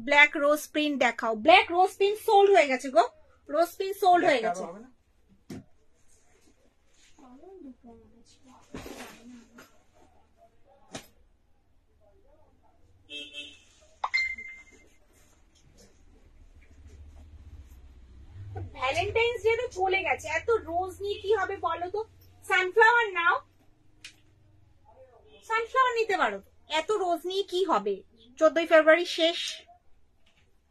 ব্ল্যাক রোজ প্রিন্ট দেখাও, ব্ল্যাক রোজ প্রিন্ট সোল্ড হয়ে গেছে গো, রোজ প্রিন্ট সোল্ড হয়ে গেছে। ভ্যালেন্টাইন্স ডে তো চলে গেছে, এত রোজ নিয়ে কি হবে বলো তো? সানফ্লাওয়ার নাও, সানফ্লাওয়ার নিতে পারো, এত রোজ নিয়ে কি হবে? 14 ফেব্রুয়ারি শেষ,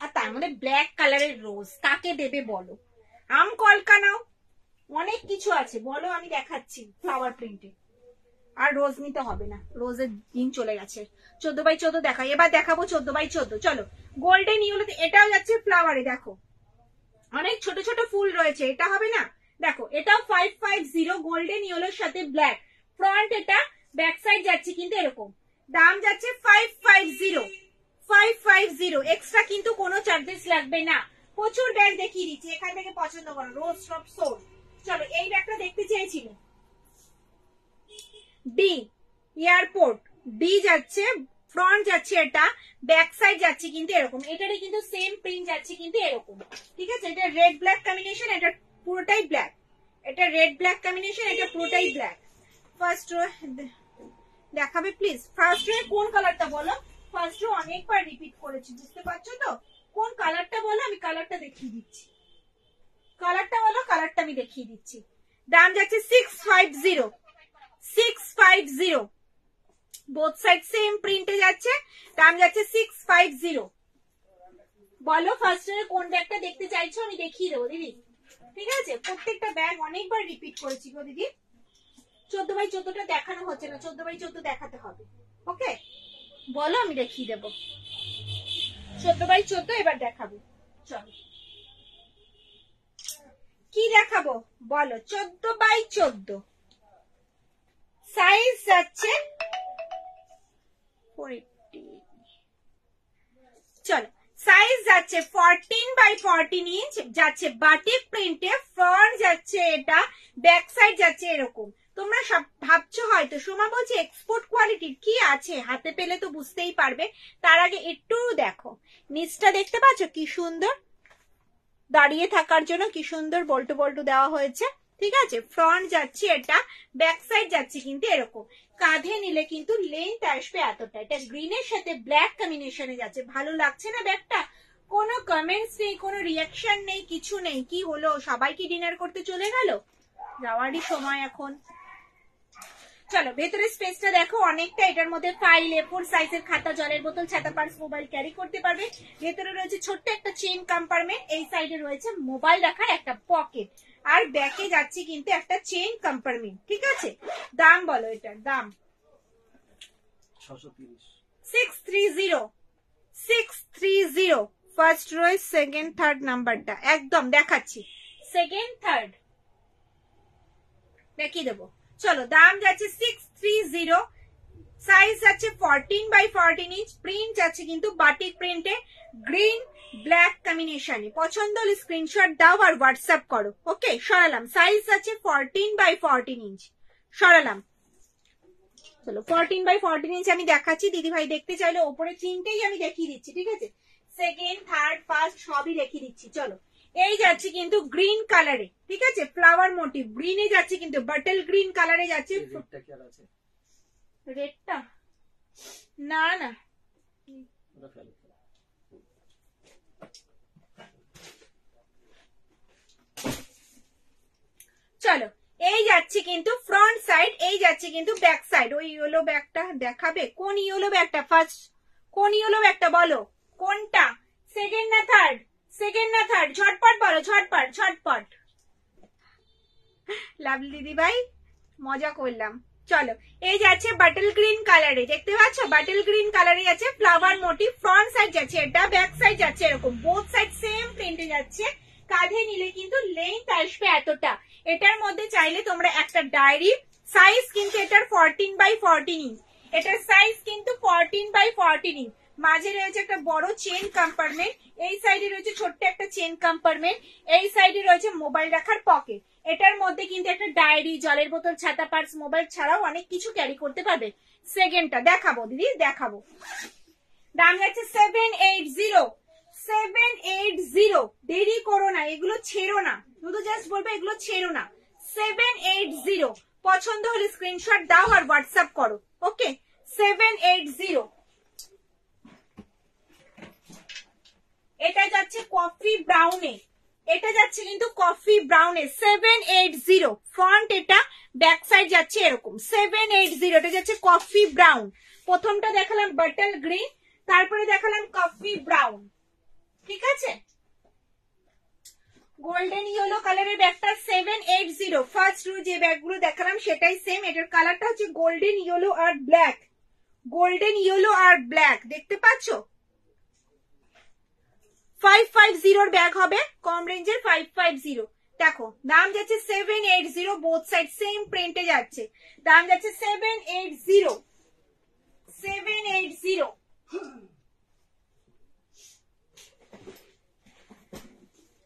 আর তার মধ্যে ব্ল্যাক কালারের রোজ, কাকে দেবে বলো? আম কলকা নাও, অনেক কিছু আছে, বলো আমি দেখাচ্ছি ফ্লাওয়ার প্রিন্টে। আর রোজ নিতে হবে না, রোজের দিন চলে গেছে। 14x14 দেখাই, এবার দেখাবো 14x14। চলো গোল্ডেন ইয়েলোতে, এটাও যাচ্ছে ফ্লাওয়ারে, দেখো অনেক ছোট ছোট ফুল রয়েছে, এটা হবে না? দেখো এটাও 550, গোল্ডেন ইয়েলোর সাথে ব্ল্যাক, ফ্রন্ট এটা, ব্যাক সাইড যাচ্ছে কিন্তু এরকম, দাম যাচ্ছে 550, 550। এক্সট্রা কিন্তু কোনো চার্জেস লাগবে না। প্রচুর ব্যাগ দেখিয়ে দিচ্ছি, এখান থেকে পছন্দ করো, রোজ সব সোল। চলো এই ব্যাগটা দেখতে চেয়েছিলে, ডি এয়ারপোর্ট, ডি যাচ্ছে, ফ্রন্ট যাচ্ছে এটা, ব্যাক সাইড যাচ্ছে কিন্তু এরকম, এটারই কিন্তু সেম প্রিন্ট যাচ্ছে কিন্তু এরকম, ঠিক আছে? এটা রেড ব্ল্যাক কম্বিনেশন, এটা পুরোটাই ব্ল্যাক, এটা রেড ব্ল্যাক কম্বিনেশন, এটা পুরোটাই ব্ল্যাক। ফার্স্ট রো দেখাবে প্লিজ, ফার্স্ট রো কোন কালারটা বলো? ফার্স্ট রো অনেকবার রিপিট করেছি, বুঝতে পারছো তো? কোন কালারটা বলো, আমি কালারটা দেখিয়ে দিচ্ছি, কালারটা বলো, কালারটা আমি দেখিয়ে দিচ্ছি। দাম যাচ্ছে 650, 650, বোথ সাইড সেম প্রিন্টে যাচ্ছে, দাম যাচ্ছে 650। বলো ফার্স্ট কোন ব্যাগটা দেখতে চাইছো, আমি দেখিয়ে দেবো দিদি। ঠিক আছে, প্রত্যেকটা ব্যাগ অনেকবার রিপিট করেছি গো দিদি। 14x14টা দেখানো হচ্ছে না, 14x14 দেখাতে হবে। ওকে, বলো আমি দেখিয়ে দেবো। 14x14 এবার দেখাবো। চলো কি দেখাবো বলো? 14x14 সাইজ যাচ্ছে 40। চলো সাইজ যাচ্ছে 14x14 ইঞ্চ, যাচ্ছে বাটিক প্রিন্টে, ফ্রন্ট যাচ্ছে এটা, ব্যাক সাইড যাচ্ছে এরকম। তোমরা সব ভাবছো হয়তো সোমা বলছে এক্সপোর্ট কোয়ালিটির, কি আছে হাতে পেলে তো বুঝতেই পারবে। তার আগে একটু দেখো নিচটা, দেখতে পাচ্ছ কি সুন্দর, দাঁড়িয়ে থাকার জন্য কি সুন্দর বল্টু বল্টু দেওয়া হয়েছে। ঠিক আছে, ফ্রন্ট যাচ্ছে এটা, ব্যাক সাইড যাচ্ছে কিন্তু এরকম। কাঁধে নিলে কিন্তু লেন্থ আসবে এতটা। এটা গ্রিনের সাথে ব্ল্যাক কম্বিনেশনে যাচ্ছে। ভালো লাগছে না ব্যাগটা? কোনো কমেন্টস নেই, কোনো রিয়াকশন নেই, কিছু নেই। কি হলো, সবাই কি ডিনার করতে চলে গেল? যাওয়ারই সময় এখন। চলো ভেতরের স্পেসটা দেখো অনেকটা। এটার মধ্যে ফাইল, A4 সাইজের খাতা, জলের বোতল, ছাতা, পার্স, মোবাইল ক্যারি করতে পারবে। ভেতরে রয়েছে ছোট্ট একটা চেইন কম্পার্টমেন্ট, এই সাইডে রয়েছে মোবাইল রাখার একটা পকেট, আর ব্যাকে যাচ্ছে কিন্তু একটা চেইন কম্পার্টমেন্ট। ঠিক আছে, দাম বলো এটার দাম? 630। 630, 630। ফার্স্ট রয়েছে, সেকেন্ড, থার্ড নাম্বারটা একদম দেখাচ্ছি। সেকেন্ড, থার্ড দেখিয়ে দেবো। চলো দাম যাচ্ছে 630, সাইজ যাচ্ছে 14x14 ইঞ্চ, প্রিন্ট যাচ্ছে কিন্তু বাটিক প্রিন্টে, গ্রিন ব্ল্যাক কম্বিনেশনে। পছন্দ হলে স্ক্রিনশট দাও আর হোয়াটসঅ্যাপ করো। ওকে, সরালাম। সাইজ যাচ্ছে 14x14 ইঞ্চ, সরালাম। চলো 14x14 ইঞ্চ আমি দেখাচ্ছি। দিদি ভাই দেখতে চাইলে ওপরে তিনটেই আমি দেখিয়ে দিচ্ছি। ঠিক আছে, সেকেন্ড, থার্ড, ফার্স্ট সবই দেখিয়ে দিচ্ছি। চলো এই যাচ্ছে কিন্তু গ্রিন কালারে। ঠিক আছে, ফ্লাওয়ার মোটিভ গ্রিনে যাচ্ছে কিন্তু, বাটল গ্রিন কালারে যাচ্ছে। রেডটা কি আর আছে? রেডটা না না, ওটা ফেলো। চলো এই যাচ্ছে কিন্তু ফ্রন্ট সাইড, এই যাচ্ছে কিন্তু ব্যাক সাইড। ওই ইয়েলো ব্যাগটা দেখাবে? কোন ইয়েলো ব্যাগটা? ফার্স্ট কোন ইয়েলো ব্যাগটা বলো? কোনটা, সেকেন্ড না থার্ড? সেকেন্ড না থার্ড? ঝটপট বলো, ঝটপট ঝটপট। লাভলি দিদি ভাই মজা করলাম। চলো এই যাচ্ছে বাটল গ্রিন কালারে, দেখতে পাচ্ছ বাটল গ্রিন কালারে যাচ্ছে ফ্লাওয়ার মোটিভ। ফ্রন্ট সাইড যাচ্ছে এটা, ব্যাক সাইড যাচ্ছে এরকম, বোথ সাইড সেম প্রিন্টে যাচ্ছে। কাঁধে নিলে কিন্তু লেন্থ আসবে এতটা। এটার মধ্যে চাইলে তোমরা একটা ডায়েরি, সাইজ কিন্তু এটার 14x14 ইঞ্চ, এটার সাইজ কিন্তু 14x14 ইঞ্চ। মাঝে রয়েছে একটা বড় চেন কম্পার্টমেন্ট, এই সাইডে রয়েছে ছোট্ট একটা চেন কম্পার্টমেন্ট, এই সাইডে রয়েছে মোবাইল রাখার পকেট। এটার মধ্যে কিন্তু একটা ডায়েরি, জলের বোতল, ছাতা, পার্স, মোবাইল ছাড়াও অনেক কিছু ক্যারি করতে পারবে। সেকেন্ডটা দেখাবো দিদি, দেখাবো। দাম যাচ্ছে 780, 780। দেরি করো না, এগুলো ছেড়ো না, শুধু জাস্ট বলবো এগুলো ছেড়ো না। 780, পছন্দ হলে স্ক্রিনশট দাও আর হোয়াটসঅ্যাপ করো। ওকে, 780। এটা যাচ্ছে কফি ব্রাউনে, এটা যাচ্ছে কিন্তু কফি ব্রাউনে। 780 ফ্রন্ট, এটা ব্যাক সাইড যাচ্ছে এরকম। 780, এটা যাচ্ছে কফি ব্রাউন। প্রথমটা দেখালাম বাটল গ্রিন, তারপরে দেখালাম কফি ব্রাউন। ঠিক আছে, গোল্ডেন ইয়েলো কালারের ব্যাগটা 780। ফার্স্ট রো যে ব্যাগগুলো দেখালাম সেটাই সেম, এটার কালারটা হচ্ছে গোল্ডেন ইয়েলো আর ব্ল্যাক, গোল্ডেন ইয়েলো আর ব্ল্যাক, দেখতে পাচ্ছ? 550 ব্যাগ হবে, কম রেঞ্জের 550। দেখো দাম যাচ্ছে 780, বোথ সাইড সেম প্রিন্টে যাচ্ছে। দাম যাচ্ছে 780, 780।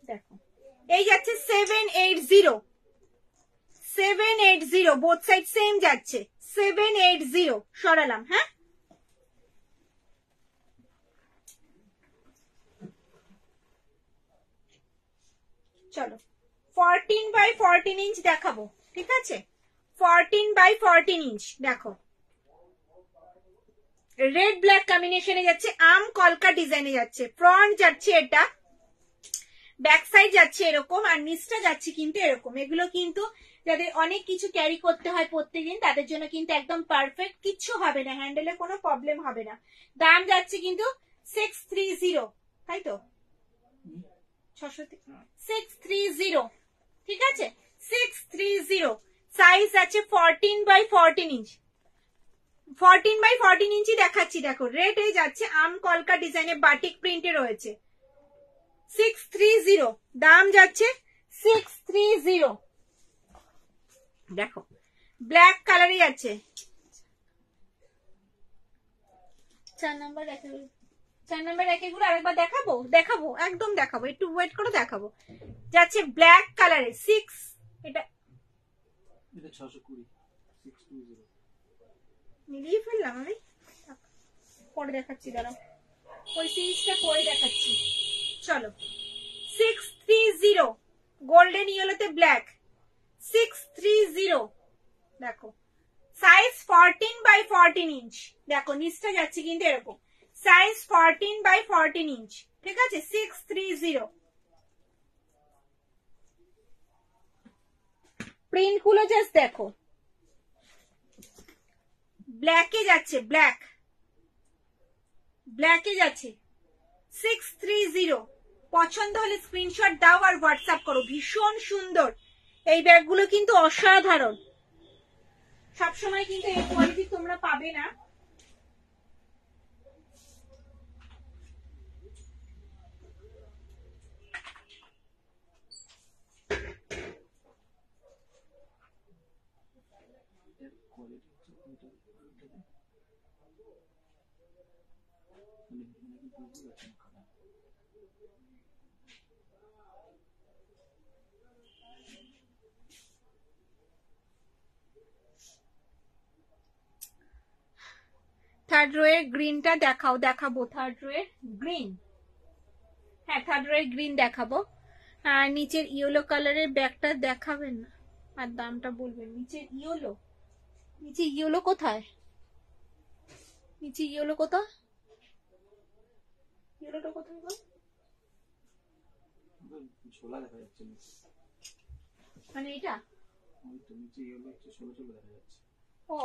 দেখো এই যাচ্ছে 780, 780, বোথ সাইড সেম যাচ্ছে। 780 সরালাম। হ্যাঁ, চলো 14x14 ইঞ্চ দেখাবো। ঠিক আছে, 14x14 ইঞ্চ দেখো, রেড ব্ল্যাক কম্বিনেশনে যাচ্ছে, আম কলকা ডিজাইনে যাচ্ছে। ফ্রন্ট যাচ্ছে এটা, ব্যাক সাইড যাচ্ছে এরকম, আর নিচটা যাচ্ছে কিন্তু এরকম। এগুলো কিন্তু যাদের অনেক কিছু ক্যারি করতে হয় প্রত্যেকদিন তাদের জন্য কিন্তু একদম পারফেক্ট, কিচ্ছু হবে না, হ্যান্ডেলে কোনো প্রবলেম হবে না। দাম যাচ্ছে কিন্তু 630, তাই তো 630, ঠিক আছে 630। সাইজ আছে 14x14 ইঞ্চ, 14x14 ইঞ্চি দেখাচ্ছি। দেখো রেট এই যাচ্ছে আম কলকা ডিজাইনের বাটিক প্রিন্টে রয়েছে 630, দাম যাচ্ছে 630। দেখো ব্ল্যাক কালারই আছে। 4 নাম্বার একেগুলো আরেকবার দেখাবো, একদম দেখাবো, একটু ওয়েট করে দেখাবো। যাচ্ছে ব্ল্যাক কালারে 6, এটা 620 620 মিলিয়ে ফেললাম আমি, পরে দেখাচ্ছি, দাঁড়াও ওই সিরিজটা পরে দেখাচ্ছি। চলো 630, গোল্ডেন ইয়েলোতে ব্ল্যাক 630। দেখো সাইজ 14x14 ইঞ্চ, দেখো নিচটা যাচ্ছে কিন্তু এরকম, সাইজ 14x14 ইঞ্চ, ঠিক আছে 630। প্রিন্ট গুলো জাস্ট দেখো, ব্ল্যাকে যাচ্ছে, ব্ল্যাকে যাচ্ছে 630। পছন্দ হলে স্ক্রিনশট দাও আর হোয়াটসঅ্যাপ করো। ভীষণ সুন্দর এই ব্যাগগুলো, কিন্তু অসাধারণ, সবসময় কিন্তু এই কোয়ালিটি তোমরা পাবে না। থার্ড রো এর গ্রিনটা দেখাবো, থার্ড রো এর গ্রিন, হ্যাঁ থার্ড রো এর গ্রিন দেখাবো। আর নিচের ইয়েলো কালারের ব্যাগটা দেখাবেন না আর দামটা বলবেন। নিচে ইয়েলো কোথায়, নিচে ইয়েলো কোথায়, ইয়েলোটা কোথায় গো? ছোলা দেখা যাচ্ছে মানে এটা নিচে ইয়েলো একটা ছোলা ছোলা দেখা যাচ্ছে। ও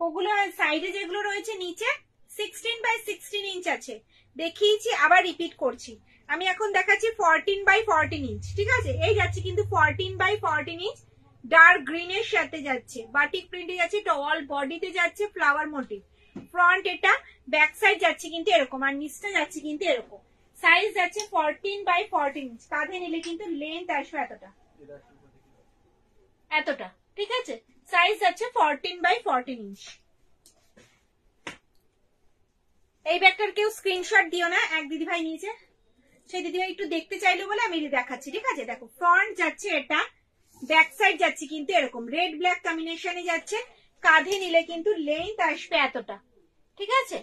ওগুলো সাইডে যেগুলো রয়েছে নিচে 16x16 ইঞ্চ আছে, দেখিয়েছি আবার রিপিট করছি। আমি এখন দেখাচ্ছি 14x14 ইঞ্চ, ঠিক আছে এই যাচ্ছে কিন্তু 14x14 ইঞ্চ, ডার্ক গ্রিনের সাথে যাচ্ছে, বাটিক প্রিন্টে যাচ্ছে, এটা অল বডিতে যাচ্ছে ফ্লাওয়ার মোটিভ। ফ্রন্ট এটা, ব্যাক সাইড যাচ্ছে কিন্তু এরকম, আর নিচটা যাচ্ছে কিন্তু এরকম। সাইজ যাচ্ছে 14x14 ইঞ্চ, কাঁধে নিলে কিন্তু লেন্থ আসবে এতটা, ঠিক আছে সাইজ আছে 14x14 ইঞ্চ। এই ব্যাগটার কেউ স্ক্রিনশট দিও না, এক দিদিভাই নিয়েছে, সেই দিদিভাই একটু দেখতে চাইলো বলে আমি দেখাচ্ছি, ঠিক আছে। দেখো ফ্রন্ট যাচ্ছে এটা, ব্যাক সাইড যাচ্ছে কিন্তু এরকম রেড ব্ল্যাক কম্বিনেশনে যাচ্ছে, কাঁধে নিলে কিন্তু লেন্থ আসবে এতটা, ঠিক আছে।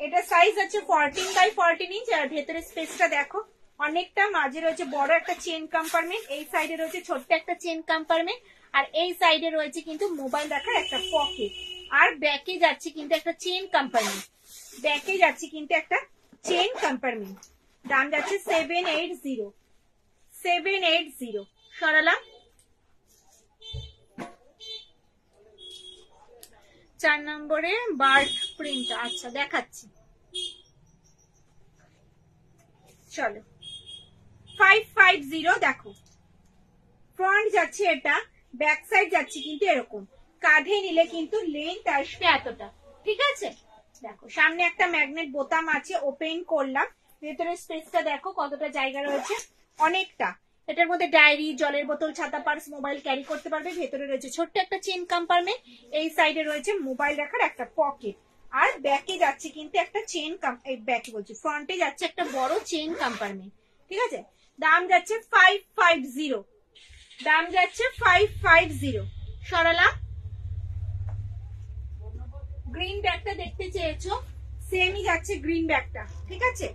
এটা সাইজ আছে 14x14 ইঞ্চ, আর ভেতরে স্পেসটা দেখো অনেকটা, মাঝে রয়েছে বড় একটা চেন কম্পার্টমেন্ট, এই সাইডে রয়েছে ছোট্ট একটা চেন কম্পার্টমেন্ট, আর এই সাইডে রয়েছে কিন্তু মোবাইল রাখার একটা পকেট, আর ব্যাকে যাচ্ছে কিন্তু একটা চেন কম্পার্টমেন্ট, ব্যাকে যাচ্ছে কিন্তু একটা চেন কম্পার্টমেন্ট। দাম যাচ্ছে 780, সরালাম। 4 নম্বরে বার্ড প্রিন্ট, আচ্ছা দেখাচ্ছি, চলো 550। দেখো ফ্রন্ট যাচ্ছে এটা, ব্যাক সাইড যাচ্ছে কিন্তু এরকম, কাঁধে নিলে কিন্তু লেন্থ আসবে এতটা, ঠিক আছে। দেখো সামনে একটা ম্যাগনেট বোতাম আছে, ওপেন করলাম, ভেতরে স্পেসটা দেখো কতটা জায়গা রয়েছে, অনেকটা। এটার মধ্যে ডায়েরি, জলের বোতল, ছাতা, পার্স, মোবাইল ক্যারি করতে পারবে। ভেতরে রয়েছে ছোট্ট একটা চেন কম্পার্টমেন্ট, এই সাইডে রয়েছে মোবাইল রাখার একটা পকেট, আর ব্যাকে যাচ্ছে কিন্তু একটা চেন, ব্যাকে বলছি ফ্রন্টে যাচ্ছে একটা বড় চেন কম্পার্টমেন্ট, ঠিক আছে। দাম যাচ্ছে 550, দাম যাচ্ছে 550, সরালাম। গ্রিন ব্যাগটা দেখতে চেয়েছো, সেমই যাচ্ছে গ্রিন ব্যাগটা, ঠিক আছে।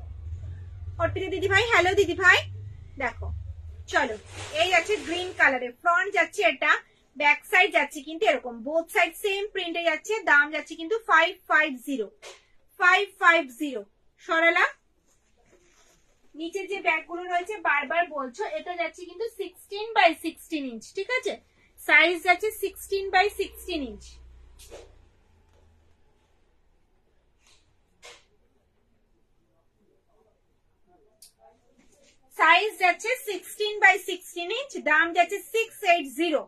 অর্পিতা দিদি ভাই, হ্যালো দিদি ভাই, দেখো চলো এই যাচ্ছে গ্রিন কালারে, ফ্রন্ট যাচ্ছে এটা, ব্যাক সাইড যাচ্ছে কিন্তু এরকম, বোথ সাইড সেম প্রিন্টে যাচ্ছে। দাম যাচ্ছে কিন্তু 550, সরালাম। নিচের যে ব্যাগগুলো রয়েছে বারবার বলছো, এটা যাচ্ছে কিন্তু 16x16 ইঞ্চ, ঠিক আছে? সাইজ যাচ্ছে 16x16 ইঞ্চ। সাইজ যাচ্ছে 16x16 ইঞ্চ, দাম যাচ্ছে 680,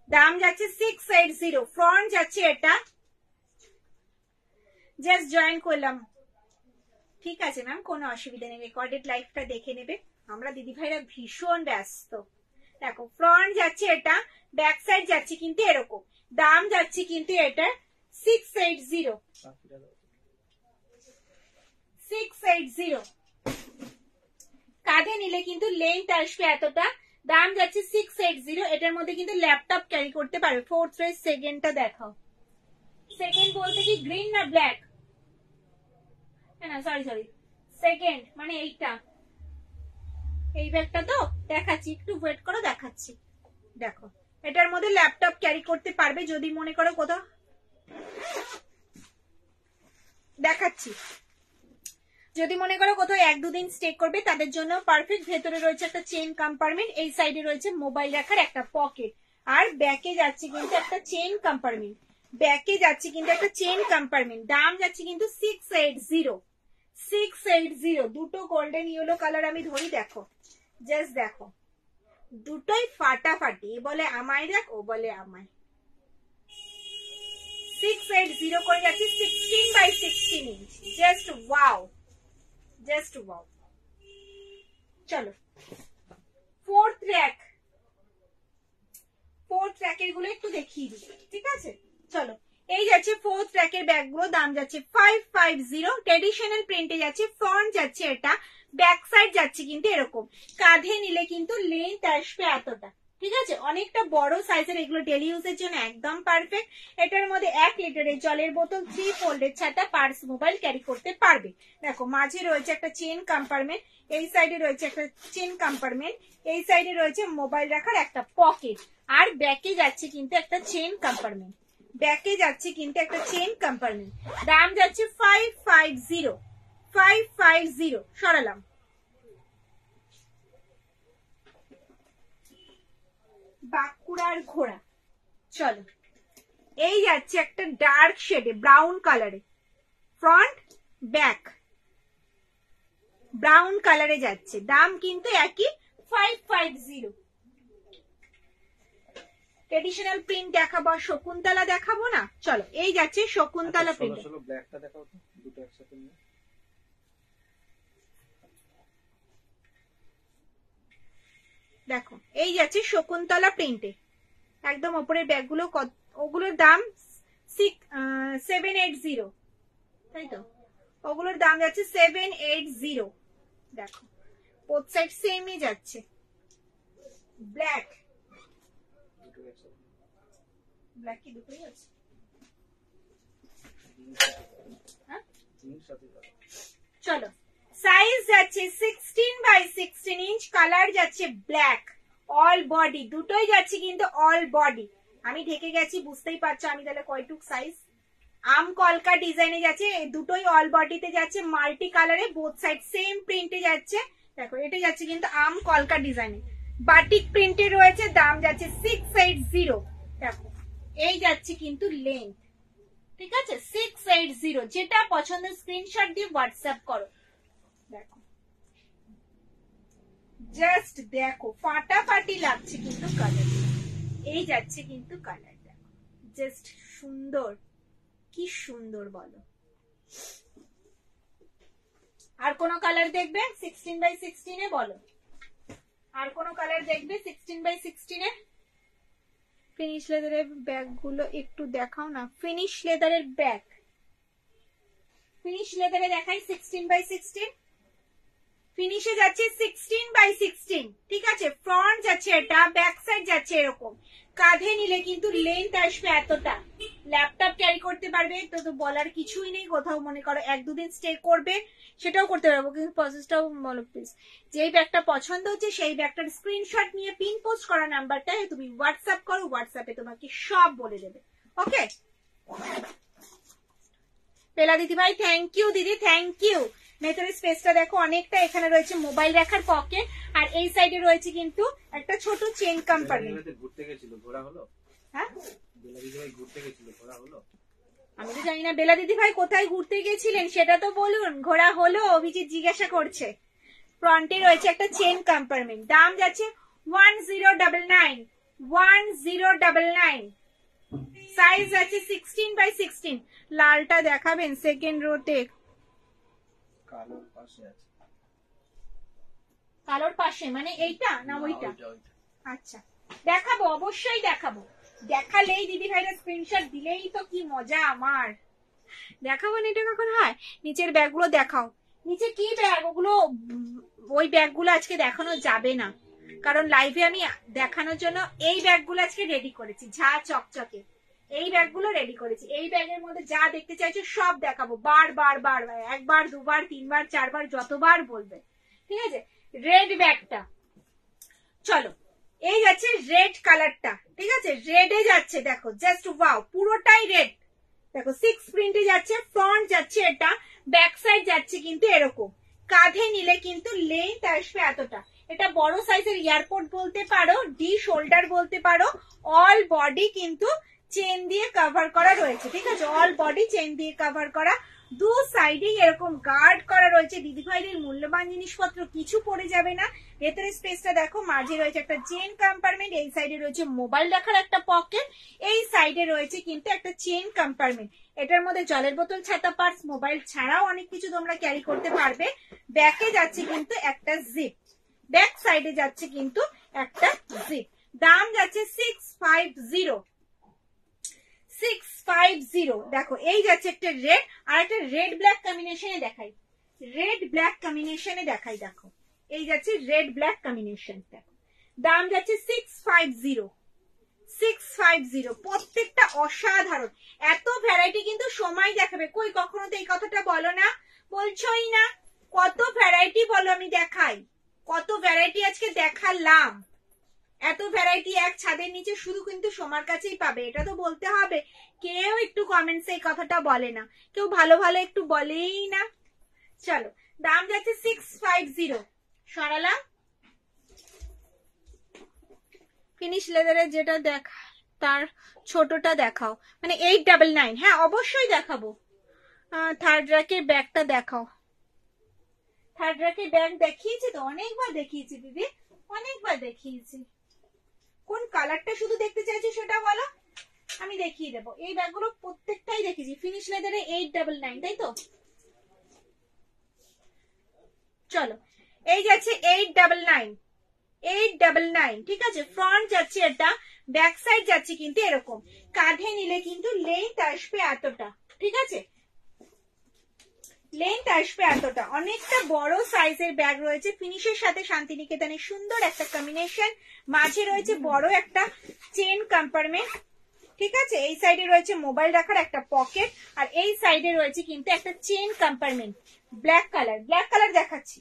দাম যাচ্ছে 680। ফ্রন্ট যাচ্ছে এটা, জাস্ট জয়েন করলাম, ঠিক আছে ম্যাম, কোনো অসুবিধা নেই, রেকর্ডেড লাইভটা দেখে নেবে। আমরা দিদি ভাইরা ভীষণ ব্যস্ত। দেখো ফ্রন্ট যাচ্ছে এটা, ব্যাক সাইড যাচ্ছে কিন্তু এরকম, দাম যাচ্ছে কিন্তু এটা 680, 680। কাঁধে নিলে কিন্তু লেন্থ আসবে এতটা, দাম যাচ্ছে 680। এটার মধ্যে কিন্তু ল্যাপটপ ক্যারি করতে পারবে। ফোর্থ সাইজ সেকেন্ডটা দেখাও। সেকেন্ড বলতে কি গ্রিন না ব্ল্যাক? না সরি সরি, সেকেন্ড মানে এইটা, এই ব্যাগটা তো দেখাচ্ছি, একটু ওয়েট করো দেখাচ্ছি। দেখো এটার মধ্যে ল্যাপটপ ক্যারি করতে পারবে, যদি মনে করো কোথাও, দেখাচ্ছি, যদি মনে করো কোথাও 1-2 দিন স্টে করবে তাদের জন্য পারফেক্ট। ভেতরে রয়েছে একটা চেইন কম্পার্টমেন্ট, এই সাইডে রয়েছে মোবাইল রাখার একটা পকেট, আর ব্যাকে যাচ্ছে কিন্তু একটা চেইন কম্পার্টমেন্ট, ব্যাকে যাচ্ছে কিন্তু একটা চেইন কম্পার্টমেন্ট। দাম যাচ্ছে কিন্তু 680, 680। দুটো গোল্ডেন ইয়েলো কালার আমি ধরি, দেখো জাস্ট দেখো, দুটোই ফাটাফাটি। এ বলে আমায় দেখ, ও বলে আমায়। 680 করে যাচ্ছে 16x16 inch, just wow, just wow. চলো ফোর্থ র্যাক, ফোর্থ র্যাকের গুলো একটু দেখিয়ে দিই, ঠিক আছে? চলো এই যাচ্ছে ফোর্থ র্যাকের ব্যাগ গুলো, দাম যাচ্ছে 550। ট্রেডিশনাল প্রিন্টে যাচ্ছে, ফ্রন্ট যাচ্ছে এটা, ব্যাক সাইড যাচ্ছে কিন্তু এরকম, কাঁধে নিলে কিন্তু লেন্থ আসবে এতটা, ঠিক আছে? অনেকটা বড় সাইজের, এগুলো ডেলি ইউজের জন্য একদম পারফেক্ট। এটার মধ্যে 1 লিটারের জলের বোতল, 3 ফোল্ডের ছাতা, পার্স, মোবাইল ক্যারি করতে পারবে। দেখো মাঝে রয়েছে একটা চেন কম্পার্টমেন্ট, এই সাইডে রয়েছে একটা চেন কম্পার্টমেন্ট, এই সাইডে রয়েছে মোবাইল রাখার একটা পকেট, আর ব্যাকে যাচ্ছে কিন্তু একটা চেন কম্পার্টমেন্ট, ব্যাকে যাচ্ছে কিন্তু একটা চেন কম্পার্টমেন্ট। দাম যাচ্ছে 550, 550। সরালাম। বাঁকুড়ার ঘোড়া, চলো এই যাচ্ছে একটা ডার্ক শেডে ব্রাউন কালারে, ফ্রন্ট ব্যাক ব্রাউন কালারে যাচ্ছে, দাম কিন্তু একই 550। ট্রেডিশনাল প্রিন্ট দেখাবো, শকুন্তলা দেখাবো না? চলো এই যাচ্ছে শকুন্তলা প্রিন্ট। ব্ল্যাকটা দেখাও তো, দুটো একসাথে নিয়ে। দেখো এই যাচ্ছে শকুন্তলা প্রিন্টে, একদম ওপরের ব্যাগগুলো, ওগুলোর দাম 780, তাই তো? ওগুলোর দাম যাচ্ছে 780। দেখো বোথ সাইড সেমই যাচ্ছে, ব্ল্যাক, ব্ল্যাক কি দুটোই আছে? চলো সাইজ যাচ্ছে 16x16 ইঞ্চ, কালার যাচ্ছে ব্ল্যাক, অল বডি, দুটোই যাচ্ছে কিন্তু অল বডি। আমি ঢেকে গেছি, বুঝতেই পারছো আমি তাহলে কয়টুক সাইজ। আম কলকা ডিজাইনে যাচ্ছে, দুটোই অল বডিতে যাচ্ছে, মাল্টি কালারে, বোথ সাইড সেম প্রিন্টে যাচ্ছে। দেখো এটা যাচ্ছে কিন্তু আম কলকা ডিজাইনে, বাটিক প্রিন্টে রয়েছে, দাম যাচ্ছে 680। দেখো এই যাচ্ছে কিন্তু লেন্থ, ঠিক আছে? 680। যেটা পছন্দের স্ক্রিনশট দিয়ে হোয়াটসঅ্যাপ করো। দেখো জাস্ট দেখো ফাটাফাটি লাগছে কিন্তু কালার, এই যাচ্ছে কিন্তু কালার, দেখো জাস্ট সুন্দর, কি সুন্দর বলো। আর কোন কালার দেখবে 16x16 এ? বলো আর কোন কালার দেখবে 16x16 এ? ফিনিশ লেদারের ব্যাগ গুলো একটু দেখাও না। ফিনিশ লেদারের ব্যাগ, ফিনিশ লেদারে দেখাই 16x16। ফিনিশে যাচ্ছে 16x16, ঠিক আছে? ফ্রন্ট যাচ্ছে এটা, ব্যাক সাইড যাচ্ছে এরকম, কাঁধে নিলে কিন্তু লেন্থ আসবে এতটা, ল্যাপটপ ক্যারি করতে পারবে, তো তো বলার কিছুই নেই। কোথাও মনে করো 1-2 দিন স্টে করবে, সেটাও করতে পারবো, কিন্তু প্রসেসটাও বলো প্লিজ। যেই ব্যাগটা পছন্দ হচ্ছে সেই ব্যাগটার স্ক্রিনশট নিয়ে পিন পোস্ট করা নাম্বারটায় তুমি হোয়াটসঅ্যাপ করো, হোয়াটসঅ্যাপে তোমাকে সব বলে দেবে। ওকে পেলা দিদি ভাই, থ্যাংক ইউ দিদি, থ্যাংক ইউ। ভেতরের স্পেসটা দেখো অনেকটা। এখানে রয়েছে মোবাইল রাখার পকেট, আর এই সাইডে রয়েছে কিন্তু একটা ছোট চেন কম্পার্টমেন্ট। ঘুরতে গেছিল, ঘোরা হলো? হ্যাঁ, বেলা দিদি ভাই ঘুরতে গেছিল, ঘোরা হলো? আমি তো জানি না বেলা দিদি ভাই কোথায় ঘুরতে গেছিলেন, সেটা তো বলুন। ঘোরা হলো? অভিজিৎ জিজ্ঞাসা করছে। ফ্রন্টে রয়েছে একটা চেন কম্পার্টমেন্ট। দাম যাচ্ছে 1099, 1099। সাইজ আছে 16x16। লালটা দেখাবেন সেকেন্ড রোতে? কালোর পাশে আছে। কালোর পাশে মানে এইটা না ওইটা? আচ্ছা, দেখাবো, অবশ্যই দেখাবো। দেখালেই দিদি ভাইরা স্ক্রিনশট দিলেই তো কি মজা আমার। দেখাবো না এটা কখন হয়? নিচের ব্যাগগুলো দেখাও। নিচে কি ব্যাগ ওগুলো? ওই ব্যাগগুলো আজকে দেখানো যাবে না, কারণ লাইভে আমি দেখানোর জন্য এই ব্যাগগুলো আজকে রেডি করেছি। ঝা চকচকে এই ব্যাগগুলো রেডি করেছি। এই ব্যাগের মধ্যে যা দেখতে চাইছো সব দেখাবো, বার, একবার, দুবার, তিনবার, চারবার, যতবার বলবে। ঠিক আছে, রেড ব্যাগটা। চলো, এই যাচ্ছে রেড কালারটা। ঠিক আছে, রেডে যাচ্ছে, দেখো জাস্ট ওয়াও, পুরোটাই রেড। দেখো 6 প্রিন্টে যাচ্ছে। ফ্রন্ট যাচ্ছে এটা, ব্যাক সাইড যাচ্ছে কিন্তু এরকম। কাঁধে নিলে কিন্তু লেন্থ আসবে এতটা। এটা বড় সাইজের এয়ারপোর্ট বলতে পারো, ডি শোল্ডার বলতে পারো। অল বডি কিন্তু চেন দিয়ে কভার করা রয়েছে। ঠিক আছে, অল বডি চেন দিয়ে কভার করা। দু সাইডে এরকম গার্ড করা রয়েছে। দিদিভাইদের মূল্যবান জিনিসপত্র কিছু পড়ে যাবে না। ভেতরের স্পেসটা দেখো, মাঝে রয়েছে একটা চেন কম্পার্টমেন্ট, এই সাইডে রয়েছে মোবাইল রাখার একটা পকেট, এই সাইডে রয়েছে কিন্তু একটা চেন কম্পার্টমেন্ট। এটার মধ্যে জলের বোতল, ছাতা, পার্স, মোবাইল ছাড়াও অনেক কিছু তোমরা ক্যারি করতে পারবে। ব্যাকে যাচ্ছে কিন্তু একটা জিপ, ব্যাক সাইডে যাচ্ছে কিন্তু একটা জিপ। দাম যাচ্ছে 650, 650। দেখো এই যাচ্ছে একটা রেড, আর একটা রেড ব্ল্যাক কম্বিনেশনে দেখাই, রেড ব্ল্যাক কম্বিনেশনে দেখাই। দেখো এই যাচ্ছে রেড ব্ল্যাক কম্বিনেশন। দেখো দাম যাচ্ছে 650, 650। প্রত্যেকটা অসাধারণ। এত ভ্যারাইটি কিন্তু সময় দেখাবে। কই কখনো তো এই কথাটা বলো না, বলছোই না। কত ভ্যারাইটি বলো, আমি দেখাই। কত ভ্যারাইটি আজকে দেখালাম। এত ভ্যারাইটি এক ছাদের নিচে শুধু কিন্তু সোমার কাছেই পাবে, এটা তো বলতে হবে। কেউ একটু কমেন্টসে এই কথাটা বলে না, কেউ ভালো ভালো একটু বলেই না। চলো, দাম যাচ্ছে 650। সরালাম। ফিনিশ লেদারের যেটা দেখা, তার ছোটটা দেখাও, মানে 899। হ্যাঁ অবশ্যই দেখাবো। থার্ড র্যাকের ব্যাগটা দেখাও। থার্ড র্যাকের ব্যাগ দেখিয়েছি তো, অনেকবার দেখিয়েছি দিদি, অনেকবার দেখিয়েছি। কোন কালারটা শুধু দেখতে চাইছি সেটা বলো, আমি দেখিয়ে দেবো। এই ব্যাগগুলো প্রত্যেকটাই দেখেছি। ফিনিশ লেদারে 899, তাই তো? চলো, এই যাচ্ছে 899, 899। ঠিক আছে, ফ্রন্ট যাচ্ছে এটা, ব্যাক সাইড যাচ্ছে কিন্তু এরকম। কাঁধে নিলে কিন্তু লেন্থ আসবে এতটা। ঠিক আছে, লেন্থ আসবে এতটা। অনেকটা বড় সাইজের ব্যাগ রয়েছে। ফিনিশের সাথে শান্তিনিকেতনের সুন্দর একটা কম্বিনেশন। মাঝে রয়েছে বড় একটা চেন কম্পার্টমেন্ট। ঠিক আছে, এই সাইডে রয়েছে মোবাইল রাখার একটা পকেট, আর এই সাইডে রয়েছে কিন্তু একটা chain compartment. Black colour, black colour দেখাচ্ছি,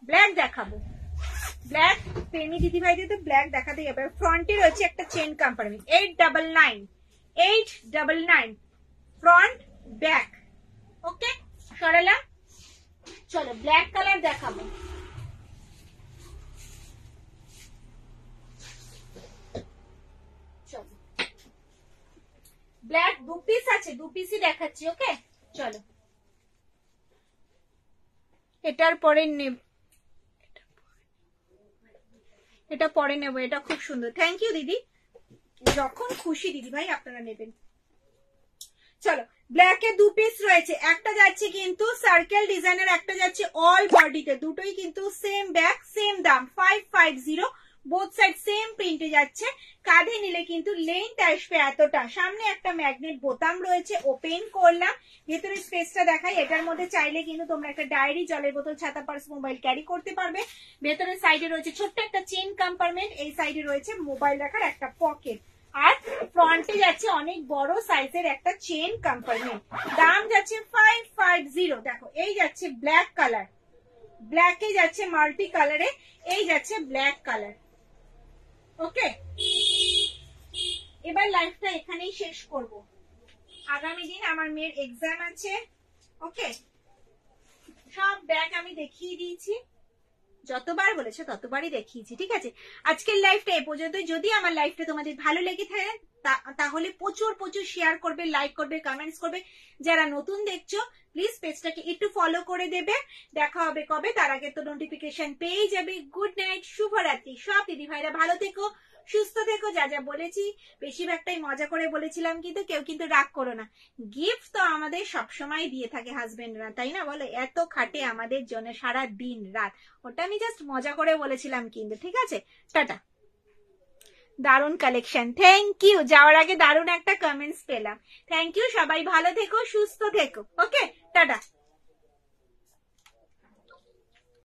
ব্ল্যাক দেখাবো। ব্ল্যাক প্রেমী দিদি ভাইদের তো ব্ল্যাক দেখাতে যাবে। ফ্রন্টে রয়েছে একটা chain compartment. 899, 899 front back. Okay, সরালাম। চলো, ব্ল্যাক কালার দেখাবো। চলো, ব্ল্যাক 2 পিস আছে, 2 পিসই দেখাচ্ছি। ওকে, চলো, এটার পরে নেব, এটা পরে নেব। এটা খুব সুন্দর। থ্যাংক ইউ দিদি, যখন খুশি দিদি ভাই আপনারা নেবেন। চলো, ব্ল্যাক এর 2 পিস রয়েছে। একটা যাচ্ছে কিন্তু সার্কেল ডিজাইনের, একটা যাচ্ছে অল বডিতে। দুটোই কিন্তু সেম ব্যাগ, সেম দাম 550। বোথ সাইড সেম প্রিন্টে যাচ্ছে। কাঁধে নিলে কিন্তু লেন্থ আসবে এতটা। সামনে একটা ম্যাগনেট বোতাম রয়েছে, ওপেন করলাম। ভেতরের স্পেসটা দেখাই। এটার মধ্যে চাইলে কিন্তু তোমরা একটা ডায়েরি, জলের বোতল, ছাতা, পার্স, মোবাইল ক্যারি করতে পারবে। ভেতরের সাইডে রয়েছে ছোট্ট একটা চেন কম্পার্টমেন্ট, এই সাইডে রয়েছে মোবাইল রাখার একটা পকেট, আর ফ্রন্টে যাচ্ছে অনেক বড় সাইজের একটা চেন কম্পার্টমেন্ট। দাম যাচ্ছে 550। দেখো এই যাচ্ছে ব্ল্যাক কালার, ব্ল্যাকে যাচ্ছে মাল্টি কালারে, এই যাচ্ছে ব্ল্যাক কালার। ওকে, এবার লাইফটা এখানেই শেষ করব। আগামী দিন আমার মেয়ের এক্সাম আছে। ওকে, সব ব্যাগ আমি দেখিয়ে দিয়েছি, যতবার বলেছো ততবারই দেখিয়েছি, ঠিক আছে। আজকের লাইফটা এ পর্যন্ত। যদি আমার লাইফটা তোমাদের ভালো লেগে থাকে তাহলে প্রচুর প্রচুর শেয়ার করবে, লাইক করবে, কমেন্টস করবে। যারা নতুন দেখছো প্লিজ পেজটাকে একটু ফলো করে দেবে। দেখা হবে কবে, তার আগে তো নোটিফিকেশন পেয়ে যাবে। গুড নাইট, শুভরাত্রি। সব দিদি ভাইরা ভালো থেকো, সুস্থ থেকো। যা যা বলেছি বেশিরভাগটাই মজা করে বলেছিলাম, কিন্তু কেউ কিন্তু রাগ করো না। গিফট তো আমাদের সবসময় দিয়ে থাকে হাজবেন্ডরা, তাই না বলো? এত খাটে আমাদের জন্য সারা দিন রাত। ওটা আমি জাস্ট মজা করে বলেছিলাম কিন্তু, ঠিক আছে। টাটা। দারুণ কালেকশন, থ্যাংক ইউ। যাওয়ার আগে দারুণ একটা কমেন্টস পেলাম, থ্যাংক ইউ। সবাই ভালো থেকো, সুস্থ থেকো। ওকে, টাটা।